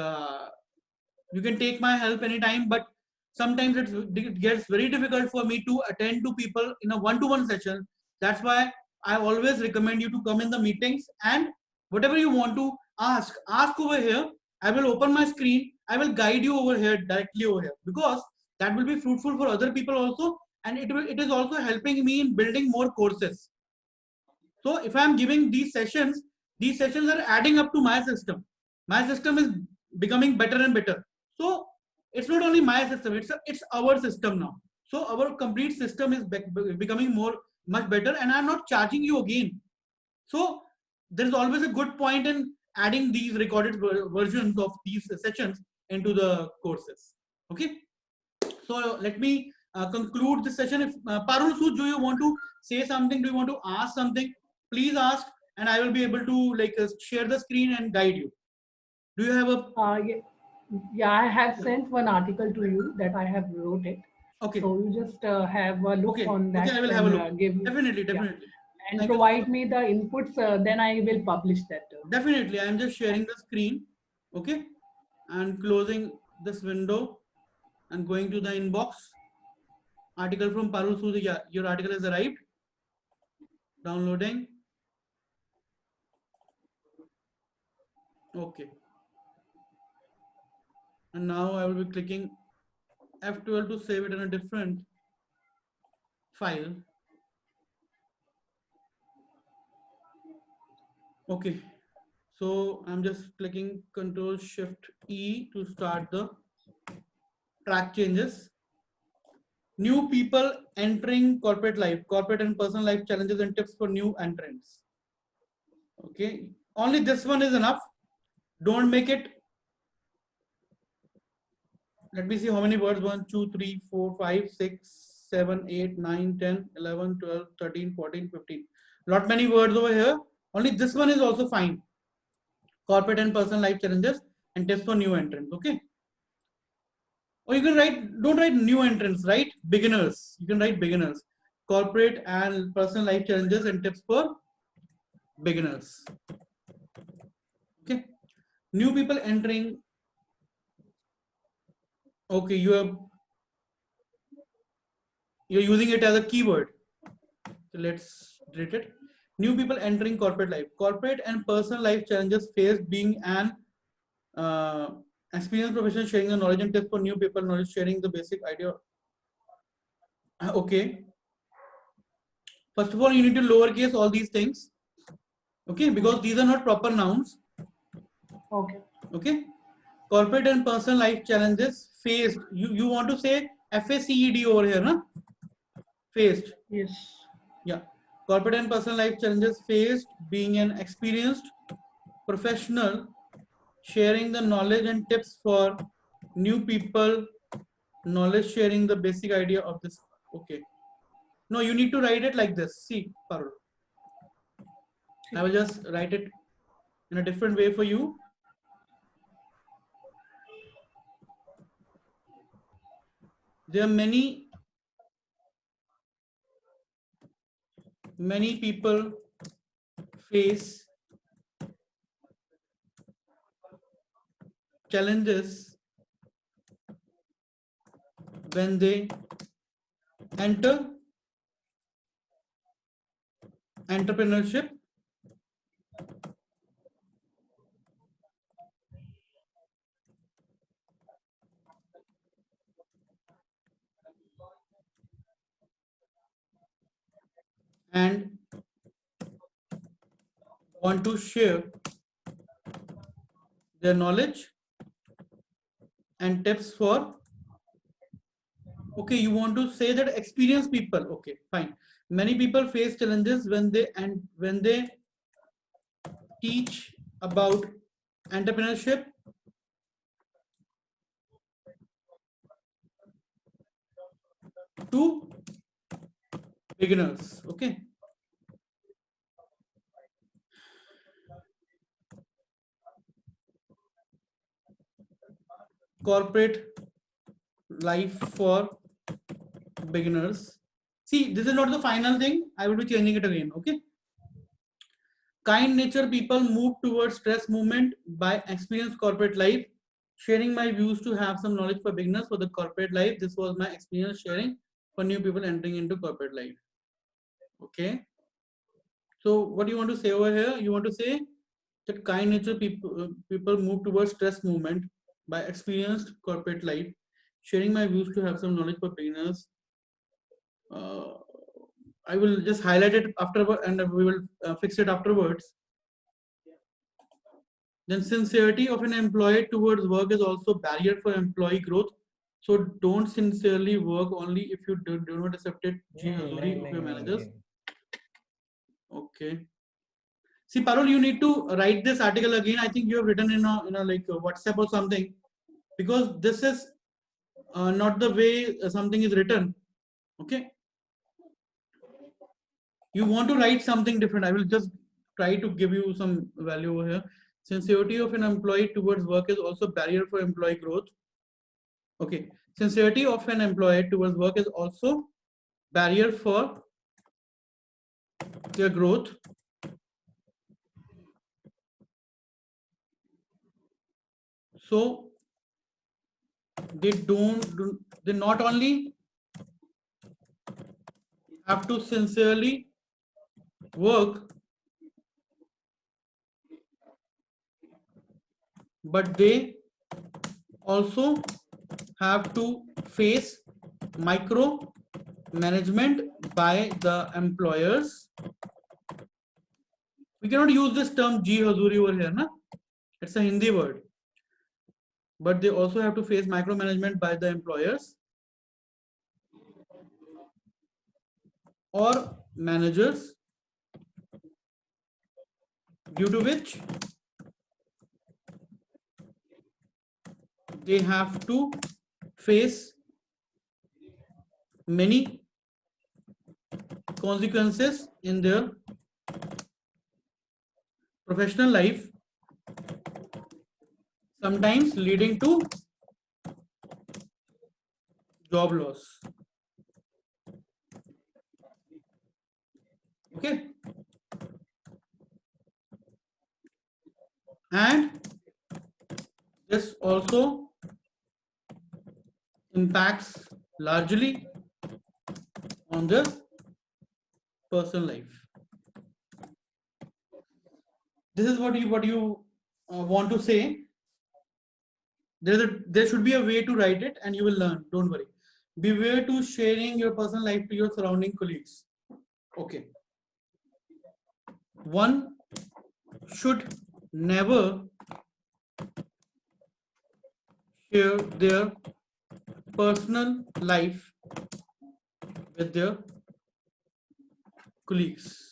Speaker 1: you can take my help anytime, but sometimes it gets very difficult for me to attend to people in a one-to-one session. That's why I always recommend you to come in the meetings, and whatever you want to ask over here. I will open my screen. I will guide you over here, directly over here, because that will be fruitful for other people also, and it is also helping me in building more courses. So if I am giving these sessions are adding up to my system. My system is becoming better and better. So it's not only my system, it's our system now. So our complete system is becoming much better, and I'm not charging you again. So there's always a good point in adding these recorded versions of these sessions into the courses. Okay. So let me conclude this session. If Parul Sood, do you want to say something? Do you want to ask something? Please ask, and I will be able to like share the screen and guide you. Do you have a?
Speaker 8: Yeah, I have sent one article to you that I have wrote it.
Speaker 1: Okay.
Speaker 8: So you just have a look on that.
Speaker 1: Okay, I will have a look. Definitely.
Speaker 8: Yeah. And provide me the inputs. Then I will publish that.
Speaker 1: Definitely, I am just sharing the screen. Okay, and closing this window and going to the inbox. Article from Parul Sood. Yeah, your article has arrived. Downloading. Okay. And now I will be clicking F12 to save it in a different file. Okay. So I'm just clicking Control Shift E to start the track changes. New people entering corporate life, corporate and personal life challenges and tips for new entrants. Okay. Only this one is enough. Don't make it. Let me see how many words. 1, 2, 3, 4, 5, 6, 7, 8, 9, 10, 11, 12, 13, 14, 15. Lot many words over here. Only this one is also fine. Corporate and personal life challenges and tips for new entrants. Okay. Or you can write, don't write new entrants, write beginners. You can write beginners. Corporate and personal life challenges and tips for beginners. Okay. New people entering. Okay, you're using it as a keyword. So let's delete it. New people entering corporate life. Corporate and personal life challenges faced being an experienced professional sharing the knowledge and tips for new people, knowledge sharing the basic idea. Okay. First of all, you need to lowercase all these things. Okay, because these are not proper nouns.
Speaker 8: Okay.
Speaker 1: Okay. Corporate and personal life challenges faced. You want to say FACED over here, na? Faced.
Speaker 8: Yes.
Speaker 1: Yeah. Corporate and personal life challenges faced being an experienced professional sharing the knowledge and tips for new people, knowledge sharing the basic idea of this. Okay. No, you need to write it like this. See, Parul. I will just write it in a different way for you. There are many people face challenges when they enter entrepreneurship and want to share their knowledge and tips for. Okay, you want to say that experienced people. Okay, fine. Many people face challenges when they teach about entrepreneurship to beginners. Okay. Corporate life for beginners. See, this is not the final thing. I will be changing it again. Okay. Kind nature people move towards stress movement by experience corporate life. Sharing my views to have some knowledge for beginners for the corporate life. This was my experience sharing for new people entering into corporate life. Okay. So what do you want to say over here? You want to say that kind nature people move towards stress movement by experienced corporate life. Sharing my views to have some knowledge for beginners. I will just highlight it afterward and we will fix it afterwards. Then sincerity of an employee towards work is also barrier for employee growth. So don't sincerely work only if you do not accept it. Of your managers. Okay. See, Parul, you need to write this article again. I think you have written in a like a WhatsApp or something, because this is not the way something is written. Okay. You want to write something different. I will just try to give you some value over here. Sincerity of an employee towards work is also barrier for employee growth. Okay. Sincerity of an employee towards work is also barrier for their growth. So they not only have to sincerely work, but they also have to face micro management by the employers. We cannot use this term G Hazuri over here, na? It's a Hindi word. But they also have to face micromanagement by the employers or managers, due to which they have to face many consequences in their professional life, sometimes leading to job loss. Okay. And this also impacts largely on the personal life. This is what you want to say. There should be a way to write it, and you will learn. Don't worry. Beware to sharing your personal life to your surrounding colleagues. Okay. One should never share their personal life with their colleagues.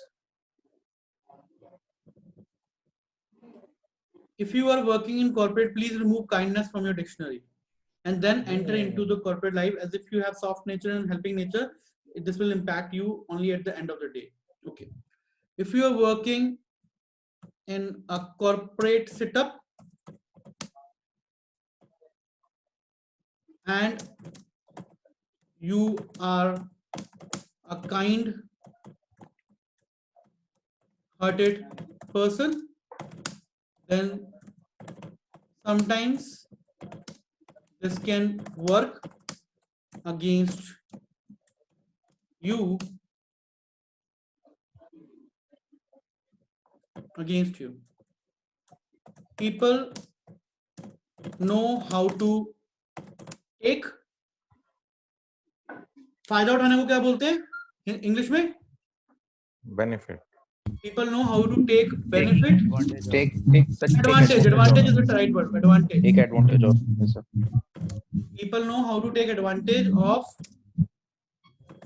Speaker 1: If you are working in corporate, please remove kindness from your dictionary and then enter into the corporate life as if you have soft nature and helping nature. This will impact you only at the end of the day. Okay. If you are working in a corporate setup and you are a kind-hearted person, then sometimes this can work against you. People know how to take फायदा उठाने को क्या बोलते हैं English में?
Speaker 3: Benefit.
Speaker 1: People know how to take benefit.
Speaker 2: Take
Speaker 1: Advantage is the right word. Advantage.
Speaker 2: Take advantage of. Yes, sir.
Speaker 1: People know how to take advantage of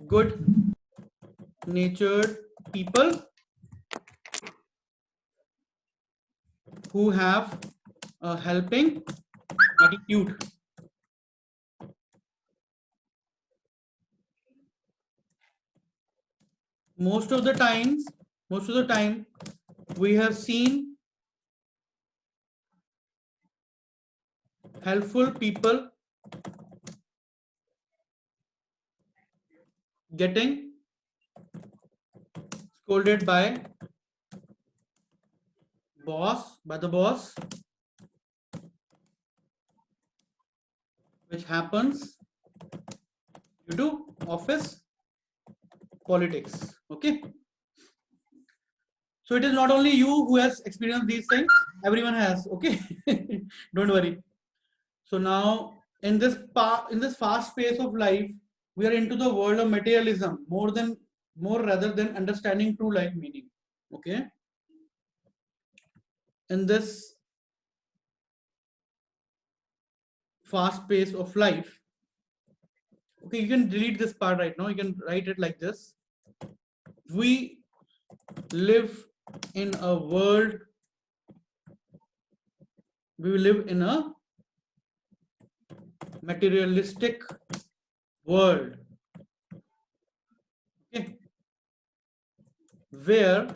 Speaker 1: good natured people who have a helping attitude. Most of the time we have seen helpful people getting scolded by the boss, which happens due to office politics. Okay, so it is not only you who has experienced these things, everyone has. Okay. Don't worry. So now in this fast pace of life, we are into the world of materialism more rather than understanding true life meaning. Okay, in this fast pace of life, okay, you can delete this part right now. You can write it like this. We live in a world. We live in a materialistic world. Okay, where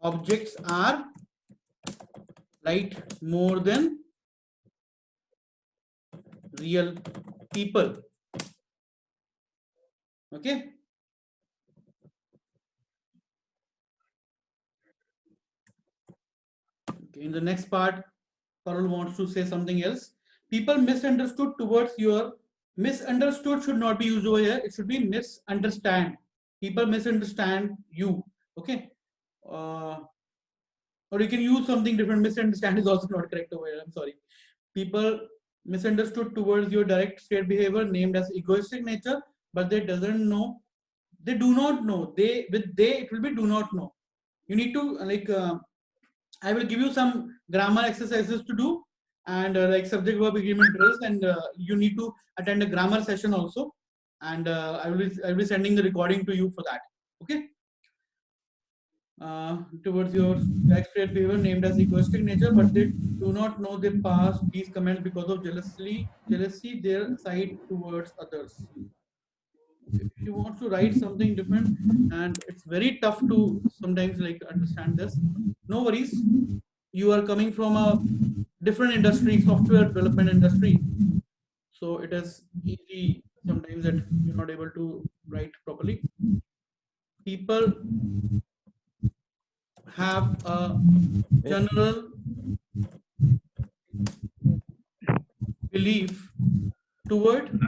Speaker 1: objects are right more than real people. Okay. In the next part, Parul wants to say something else. People misunderstood towards your misunderstood should not be used over here. It should be misunderstand. People misunderstand you. Okay. or you can use something different. Misunderstand is also not correct over here. I'm sorry. People misunderstood towards your direct straight behavior named as egoistic nature, but they doesn't know. They do not know. They with they it will be do not know. You need to like. I will give you some grammar exercises to do and like subject verb agreement drills, and you need to attend a grammar session also. And I will be sending the recording to you for that. Okay. Towards your direct behavior named as egoistic nature, but they do not know they pass these comments because of jealousy their side towards others. If you want to write something different and it's very tough to sometimes like understand this, no worries. You are coming from a different industry, software development industry, so it is easy sometimes that you're not able to write properly. People have a general belief toward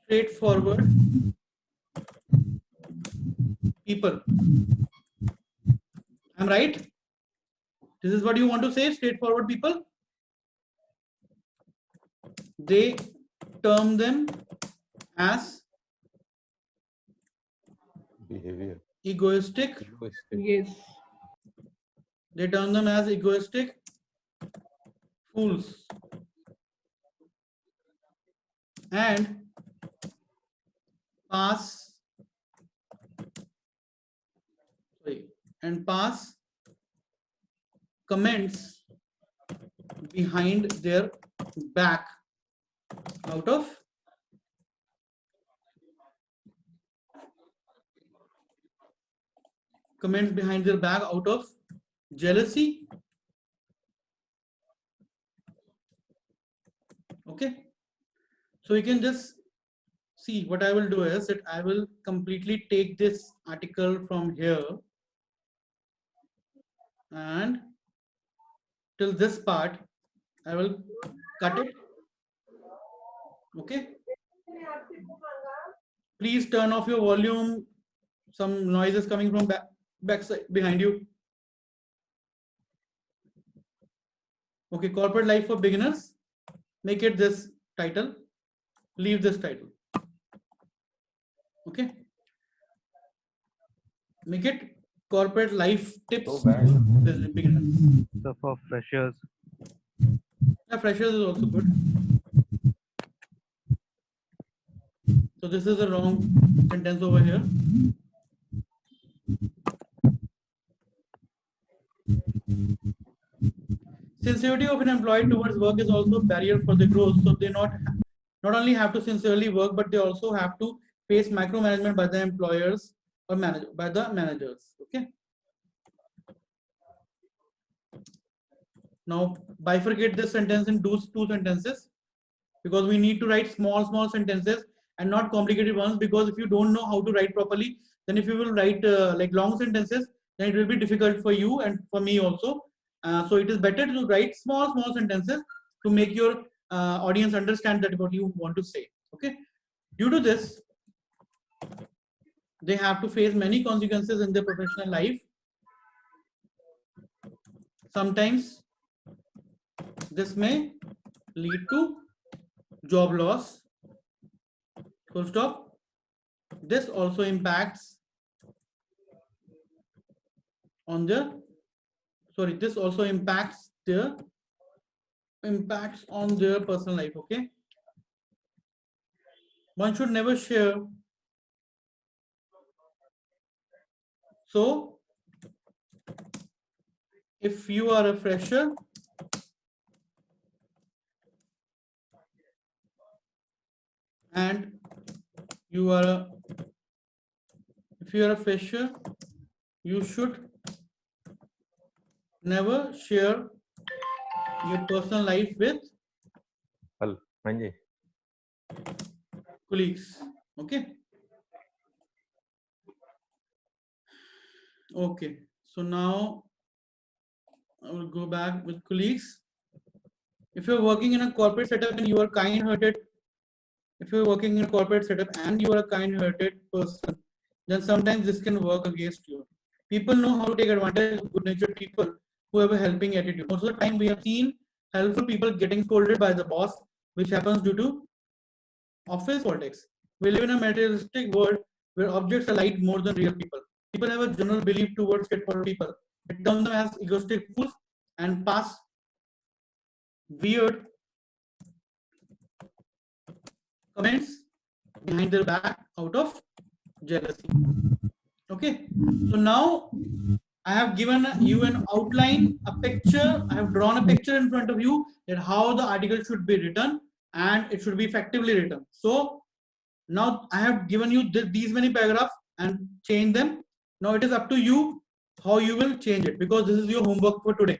Speaker 1: straightforward people. I'm right? This is what you want to say, straightforward people? They term them as
Speaker 3: behavior.
Speaker 4: Yes.
Speaker 1: Egoistic. They term them as egoistic fools. And pass comments behind their back out of jealousy. Okay, so you can just see what I will do is that I will completely take this article from here and till this part I will cut it. Okay, please turn off your volume. Some noise is coming from backside behind you. Okay, corporate life for beginners. Make it this title. Leave this title. Okay. Make it corporate life tips for beginners.
Speaker 2: So for freshers.
Speaker 1: Yeah, freshers is also good. So this is a wrong sentence over here. Sincerity of an employee towards work is also a barrier for the growth. So they not only have to sincerely work, but they also have to face micromanagement by the employers or by the managers. Okay. Now bifurcate this sentence in two sentences, because we need to write small sentences and not complicated ones, because if you don't know how to write properly, then if you will write like long sentences, then it will be difficult for you and for me also. So it is better to write small sentences to make your audience understand that what you want to say. Okay. Due to this, they have to face many consequences in their professional life. Sometimes this may lead to job loss. Full stop. This also impacts on their this also impacts on their personal life. Okay. One should never share. So if you are a fresher, and if you are a fresher, you should never share your personal life with colleagues. Okay. Okay. So now I will go back with colleagues. If you're working in a corporate setup and you are kind-hearted, person, then sometimes this can work against you. People know how to take advantage of good-natured people who have a helping attitude. Most of the time, we have seen helpful people getting scolded by the boss, which happens due to office politics. We live in a materialistic world where objects are liked more than real people. People have a general belief towards straightforward people. They term them as egoistic fools and pass weird comments behind their back out of jealousy. Okay, so now I have given you an outline, a picture. I have drawn a picture in front of you that how the article should be written and it should be effectively written. So now I have given you these many paragraphs and change them. Now it is up to you how you will change it, because this is your homework for today.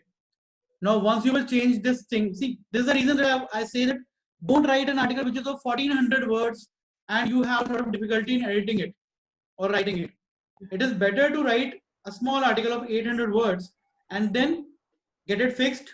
Speaker 1: Now once you will change this thing, see, this is the reason that I say that don't write an article which is of 1400 words and you have a lot of difficulty in editing it or writing it. It is better to write a small article of 800 words and then get it fixed.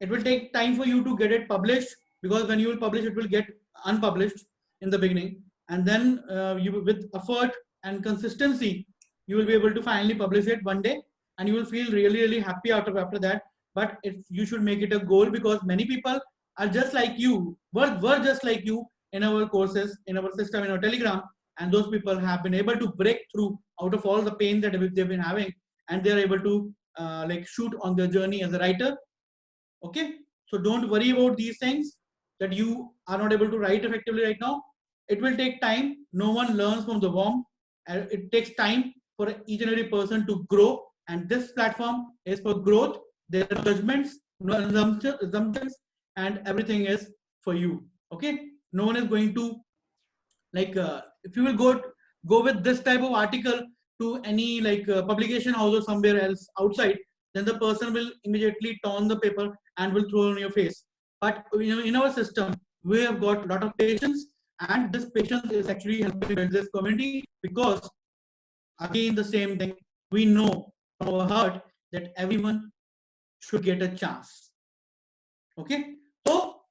Speaker 1: It will take time for you to get it published, because when you will publish, it will get unpublished in the beginning, and then you, with effort and consistency, you will be able to finally publish it one day, and you will feel really happy after that. But if you should make it a goal, because many people are just like you, were just like you in our courses, in our system, in our Telegram, and those people have been able to break through out of all the pain that they've been having, and they're able to like shoot on their journey as a writer. Okay, so don't worry about these things that you are not able to write effectively right now. It will take time. No one learns from the worm, and it takes time for each and every person to grow, and this platform is for growth. There are judgments, no assumptions, and everything is for you. Okay, no one is going to like if you will go with this type of article to any like publication house or somewhere else outside, then the person will immediately torn the paper and will throw on your face. But you know, in our system, we have got a lot of patience, and this patience is actually helping build this community, because again the same thing, we know from our heart that everyone should get a chance. Okay, so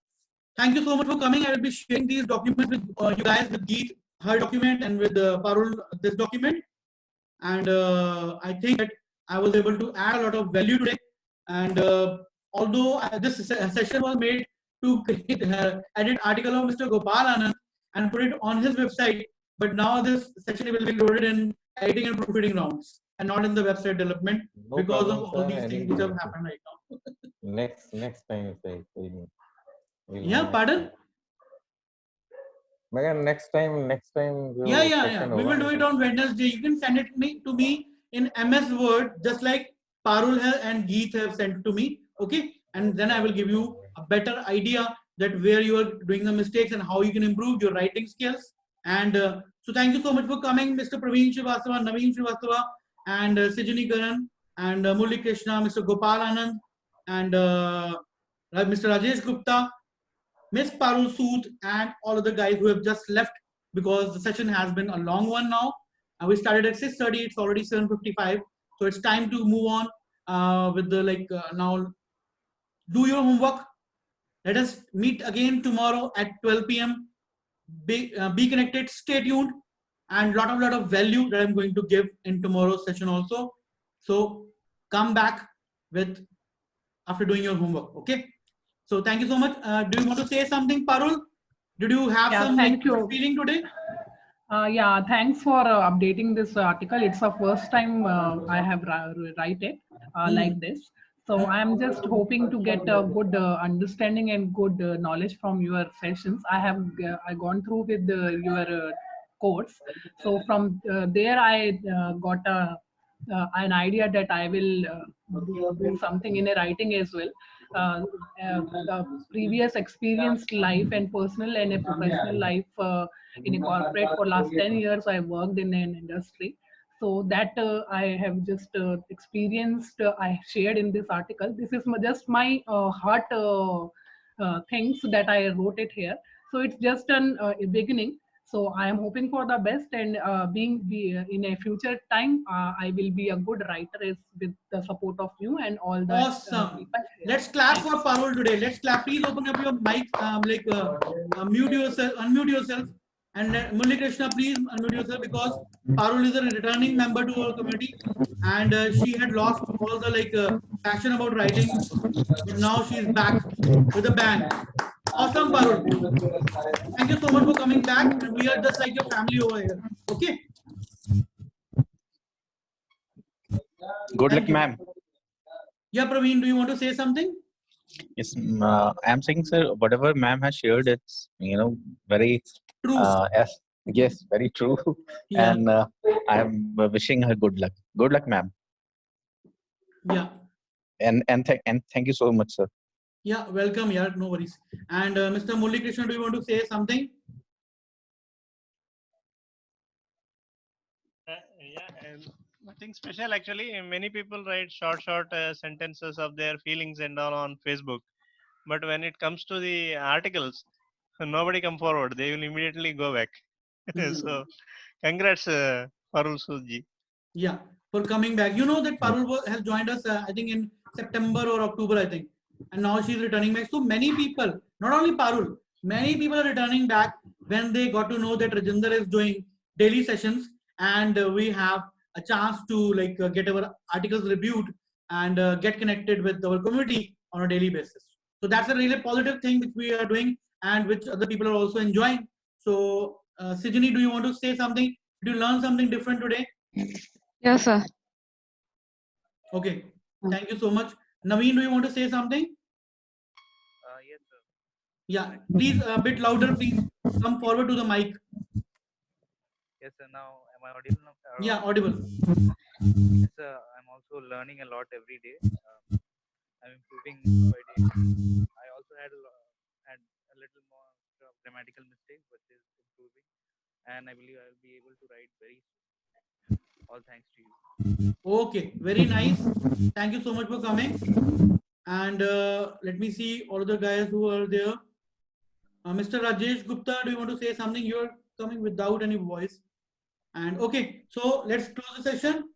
Speaker 1: thank you so much for coming. I will be sharing these documents with you guys, with Geet, her document, and with Parul, this document. And I think that I was able to add a lot of value today. And although this session was made to create, edit article of Mr. Gopal Anand and put it on his website, but now this session will be loaded in editing and proofreading rounds and not in the website development,
Speaker 3: No
Speaker 1: because
Speaker 3: problem,
Speaker 1: of all
Speaker 3: sir.
Speaker 1: these things which have happened right now.
Speaker 3: Next time, sir. We'll
Speaker 1: Yeah,
Speaker 3: have
Speaker 1: pardon?
Speaker 3: next time.
Speaker 1: Yeah. We will do it on Wednesday. You can send it to me in MS Word, just like Parul and Geet have sent to me. Okay, and then I will give you a better idea that where you are doing the mistakes and how you can improve your writing skills. And so thank you so much for coming, Mr. Praveen Srivastava, Naveen Srivastava, and Sijani Karan, and Murli Krishna, Mr. Gopal Anand, and Mr. Rajesh Gupta, Miss Parul Sood, and all of the guys who have just left, because the session has been a long one now. We started at 6:30. It's already 7:55, so it's time to move on with the now. Do your homework. Let us meet again tomorrow at 12 p.m. Be connected. Stay tuned, and lot of value that I'm going to give in tomorrow's session also. So come back with after doing your homework. Okay. So thank you so much. Do you want to say something, Parul? Did you have some
Speaker 8: thank you.
Speaker 1: feeling today?
Speaker 8: Yeah, thanks for updating this article. It's the first time I have write it like this. So I'm just hoping to get a good understanding and good knowledge from your sessions. I have I gone through with your course. So from there I got an idea that I will do something in a writing as well. The previous experienced life and personal and a professional life in a corporate for last 10 years, I worked in an industry. So that I have just experienced, I shared in this article. This is just my heart things that I wrote it here. So it's just a beginning. So I am hoping for the best, and in a future time, I will be a good writer with the support of you and all the
Speaker 1: Awesome.
Speaker 8: people.
Speaker 1: Let's clap for Parul today. Let's clap. Please open up your mic, unmute yourself. And Murli Krishna, please unmute yourself, because Parul is a returning member to our community, and she had lost all the passion about writing, but now she's back with a bang. Awesome, Parul. Thank you so much for coming back, and we are just like your family over here. Okay.
Speaker 2: Good
Speaker 1: Thank
Speaker 2: luck,
Speaker 1: you.
Speaker 2: ma'am.
Speaker 1: Yeah, Praveen, do you want to say something?
Speaker 2: Yes, I'm saying, sir, whatever ma'am has shared, it's very
Speaker 1: True.
Speaker 2: yes, very true.
Speaker 1: Yeah.
Speaker 2: And I'm wishing her good luck. Good luck, ma'am.
Speaker 1: Yeah.
Speaker 2: And thank you so much, sir.
Speaker 1: Yeah, welcome. Yeah, no worries. And Mr. Murli Krishna, do you want to say something?
Speaker 5: Nothing special actually. Many people write short sentences of their feelings and all on Facebook, but when it comes to the articles, nobody come forward. They will immediately go back. So, congrats, Parul Soodji.
Speaker 1: Yeah, for coming back. You know that Parul has joined us, I think in September or October, I think. And now she's returning back. So many people, not only Parul, many people are returning back when they got to know that Rajinder is doing daily sessions, and we have a chance to get our articles reviewed and get connected with our community on a daily basis. So that's a really positive thing which we are doing and which other people are also enjoying. So Sijini, do you want to say something? Did you learn something different today?
Speaker 9: Yes, sir.
Speaker 1: Okay, thank you so much. Naveen, do you want to say something?
Speaker 10: Yes, sir.
Speaker 1: Yeah, please a bit louder, please. Come forward to the mic.
Speaker 10: Yes, sir. Now, am I audible now?
Speaker 1: Yeah, audible.
Speaker 10: Yes, sir. I'm also learning a lot every day. I'm improving by day. I also had a little more grammatical mistakes, but is improving, and I believe I will be able to write very soon. All thanks to you.
Speaker 1: Okay, very nice. Thank you so much for coming. And let me see all the guys who are there. Mr. Rajesh Gupta, do you want to say something? You're coming without any voice. And okay, so let's close the session.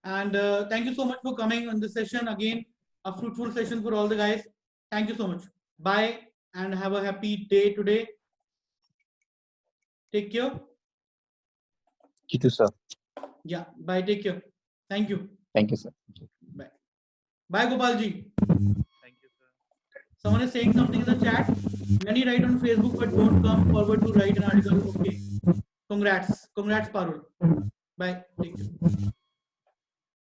Speaker 1: And thank you so much for coming on this session. Again, a fruitful session for all the guys. Thank you so much. Bye and have a happy day today. Take care.
Speaker 2: You too, sir.
Speaker 1: Yeah, bye. Take care. Thank you.
Speaker 2: Thank you, sir.
Speaker 1: Bye. Bye, Gopalji.
Speaker 10: Thank you, sir.
Speaker 1: Someone is saying something in the chat. Many write on Facebook but don't come forward to write an article. Okay. Congrats. Congrats, Parul. Bye. Take care.